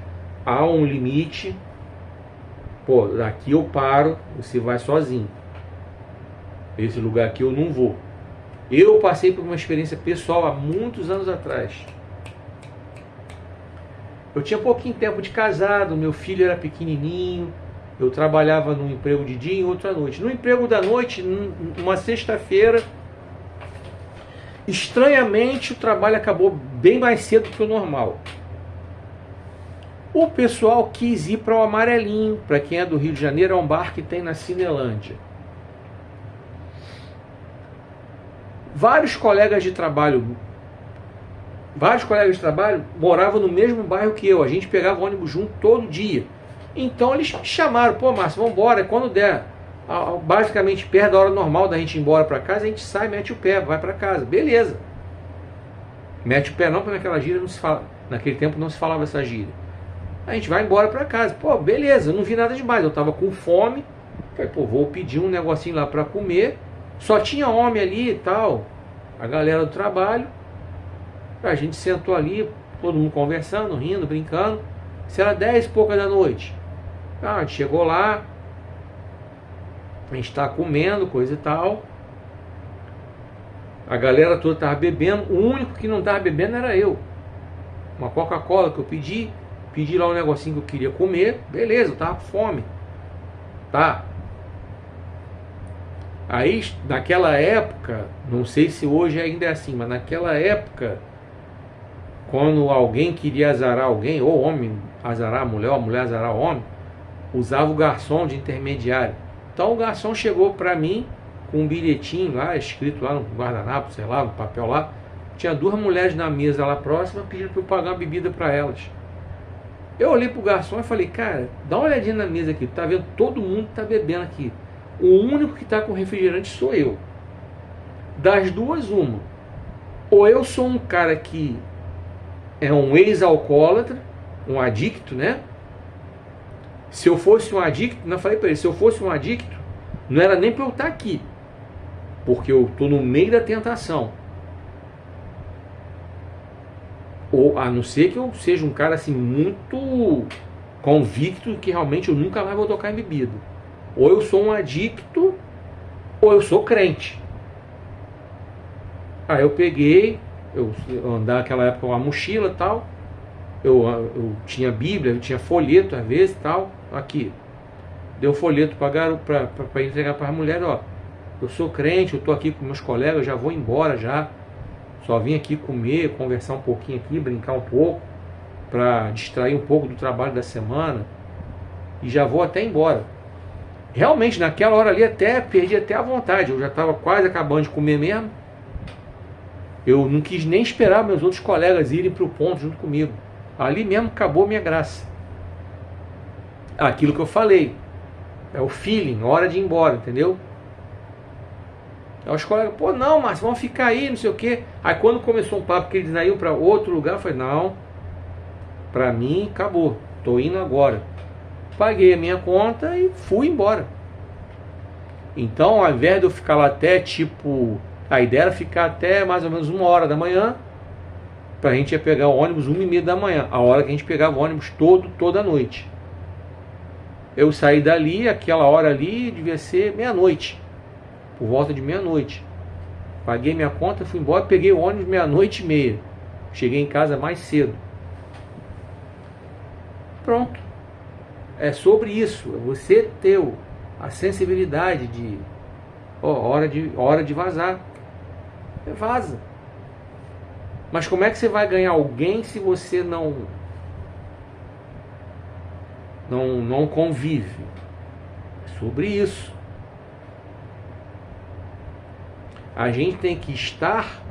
Há um limite. Pô, daqui eu paro, você vai sozinho. Esse lugar aqui eu não vou. Eu passei por uma experiência pessoal há muitos anos atrás. Eu tinha pouquinho tempo de casado, meu filho era pequenininho, eu trabalhava num emprego de dia e outro à noite. No emprego da noite, numa sexta-feira, estranhamente o trabalho acabou bem mais cedo que o normal. O pessoal quis ir para o Amarelinho. Para quem é do Rio de Janeiro, é um bar que tem na Cinelândia. Vários colegas de trabalho moravam no mesmo bairro que eu. A gente pegava ônibus junto todo dia. Então eles me chamaram: pô, Márcio, vamos embora. Quando der, basicamente perto da hora normal da gente ir embora para casa, a gente sai, mete o pé, vai para casa. Beleza. Mete o pé não, porque naquela gíria não se fala. Naquele tempo não se falava essa gíria. A gente vai embora para casa. Pô, beleza, eu não vi nada demais. Eu tava com fome. Falei, pô, vou pedir um negocinho lá para comer. Só tinha homem ali e tal, a galera do trabalho. A gente sentou ali, todo mundo conversando, rindo, brincando. Isso era 10 e pouca da noite. A gente chegou lá, a gente tá comendo, coisa e tal. A galera toda tava bebendo. O único que não tava bebendo era eu. Uma Coca-Cola que eu pedi lá um negocinho que eu queria comer. Beleza, eu tava com fome. Tá. Aí, naquela época, não sei se hoje ainda é assim, mas naquela época, quando alguém queria azarar alguém, ou homem azarar a mulher, ou a mulher azarar o homem, usava o garçom de intermediário. Então o garçom chegou para mim com um bilhetinho lá, escrito lá no guardanapo, sei lá, no papel lá. Tinha 2 mulheres na mesa lá próxima, pedindo para eu pagar uma bebida para elas. Eu olhei pro garçom e falei: cara, dá uma olhadinha na mesa aqui, tá vendo? Todo mundo tá bebendo aqui. O único que está com refrigerante sou eu. Das duas, uma. Ou eu sou um cara que é um ex-alcoólatra, um adicto, né? Se eu fosse um adicto, não falei para ele, se eu fosse um adicto, não era nem para eu estar aqui, porque eu estou no meio da tentação. Ou a não ser que eu seja um cara assim muito convicto que realmente eu nunca mais vou tocar em bebida. Ou eu sou um adicto, ou eu sou crente. Aí eu peguei, eu andava naquela época com uma mochila e tal, eu tinha Bíblia, eu tinha folheto às vezes e tal, aqui. Deu folheto para entregar para as mulheres: ó, eu sou crente, eu estou aqui com meus colegas, já vou embora já. Só vim aqui comer, conversar um pouquinho aqui, brincar um pouco, para distrair um pouco do trabalho da semana, e já vou até embora. Realmente, naquela hora ali, perdi até a vontade. Eu já estava quase acabando de comer mesmo. Eu não quis nem esperar meus outros colegas irem para o ponto junto comigo. Ali mesmo acabou a minha graça. Aquilo que eu falei. É o feeling, hora de ir embora, entendeu? Aí os colegas: pô, não, Márcio, vamos ficar aí, não sei o quê. Aí quando começou um papo que eles iam para outro lugar, eu falei: não, para mim acabou, tô indo agora. paguei a minha conta e fui embora. Então, ao invés de eu ficar lá até tipo... A ideia era ficar até mais ou menos 1h da manhã, para a gente ia pegar o ônibus 1h30 da manhã, a hora que a gente pegava o ônibus toda noite. Eu saí dali, aquela hora ali devia ser meia-noite, por volta de meia-noite. Paguei minha conta, fui embora, peguei o ônibus 00:30. Cheguei em casa mais cedo. Pronto. É sobre isso, é você ter a sensibilidade de hora de vazar. Vaza. Mas como é que você vai ganhar alguém se você não convive? É sobre isso. A gente tem que estar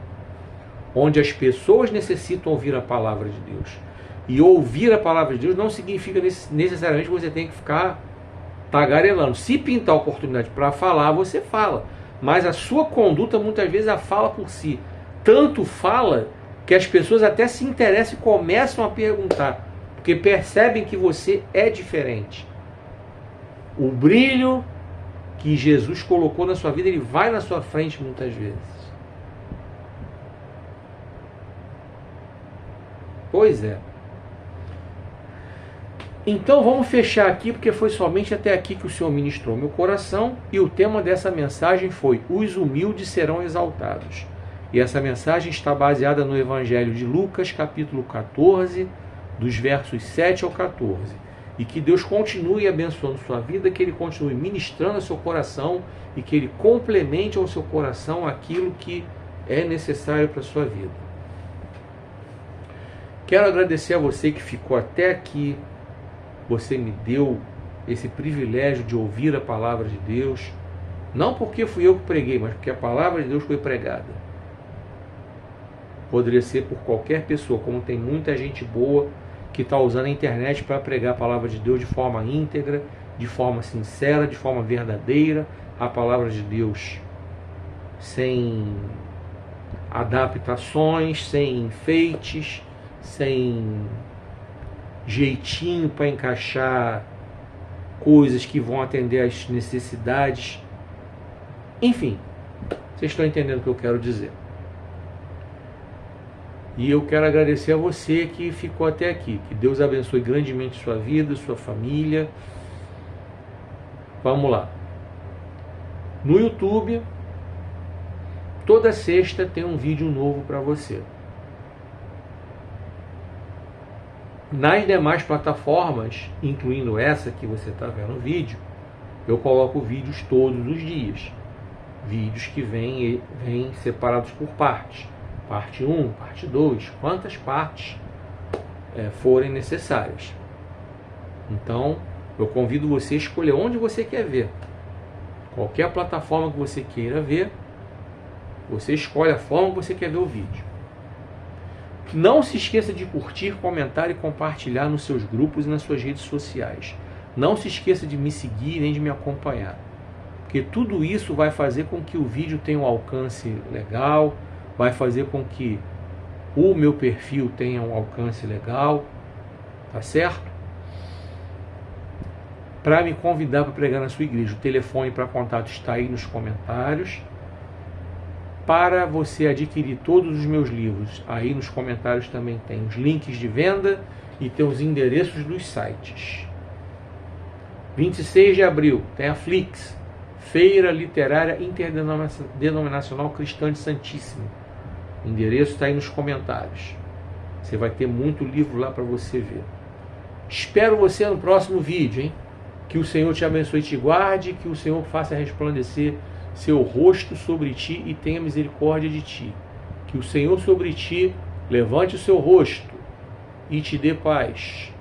onde as pessoas necessitam ouvir a palavra de Deus. E ouvir a palavra de Deus não significa necessariamente que você tem que ficar tagarelando. Se pintar a oportunidade para falar, você fala. Mas a sua conduta muitas vezes a fala por si. Tanto fala que as pessoas até se interessam e começam a perguntar. Porque percebem que você é diferente. O brilho que Jesus colocou na sua vida, ele vai na sua frente muitas vezes. Pois é. Então vamos fechar aqui, porque foi somente até aqui que o Senhor ministrou meu coração, e o tema dessa mensagem foi: os humildes serão exaltados. E essa mensagem está baseada no Evangelho de Lucas, capítulo 14, dos versos 7 ao 14. E que Deus continue abençoando sua vida, que Ele continue ministrando ao seu coração e que Ele complemente ao seu coração aquilo que é necessário para a sua vida. Quero agradecer a você que ficou até aqui. Você me deu esse privilégio de ouvir a palavra de Deus, não porque fui eu que preguei, mas porque a palavra de Deus foi pregada. Poderia ser por qualquer pessoa, como tem muita gente boa que está usando a internet para pregar a palavra de Deus de forma íntegra, de forma sincera, de forma verdadeira, a palavra de Deus sem adaptações, sem enfeites, sem jeitinho para encaixar coisas que vão atender às necessidades. Enfim, vocês estão entendendo o que eu quero dizer. E eu quero agradecer a você que ficou até aqui. Que Deus abençoe grandemente sua vida, sua família. Vamos lá. No YouTube, toda sexta tem um vídeo novo para você. Nas demais plataformas, incluindo essa que você está vendo no vídeo, eu coloco vídeos todos os dias. Vídeos que vêm separados por partes. Parte 1, parte 2, quantas partes forem necessárias. Então, eu convido você a escolher onde você quer ver. Qualquer plataforma que você queira ver, você escolhe a forma que você quer ver o vídeo. Não se esqueça de curtir, comentar e compartilhar nos seus grupos e nas suas redes sociais. Não se esqueça de me seguir nem de me acompanhar. Porque tudo isso vai fazer com que o vídeo tenha um alcance legal, vai fazer com que o meu perfil tenha um alcance legal, tá certo? Para me convidar para pregar na sua igreja, o telefone para contato está aí nos comentários. Para você adquirir todos os meus livros, aí nos comentários também tem os links de venda e tem os endereços dos sites. 26 de abril tem a Flix, Feira Literária Interdenominacional Cristã de Santíssimo. O endereço está aí nos comentários. Você vai ter muito livro lá para você ver. Espero você no próximo vídeo, hein? Que o Senhor te abençoe e te guarde, que o Senhor faça resplandecer seu rosto sobre ti e tenha misericórdia de ti. Que o Senhor sobre ti levante o seu rosto e te dê paz.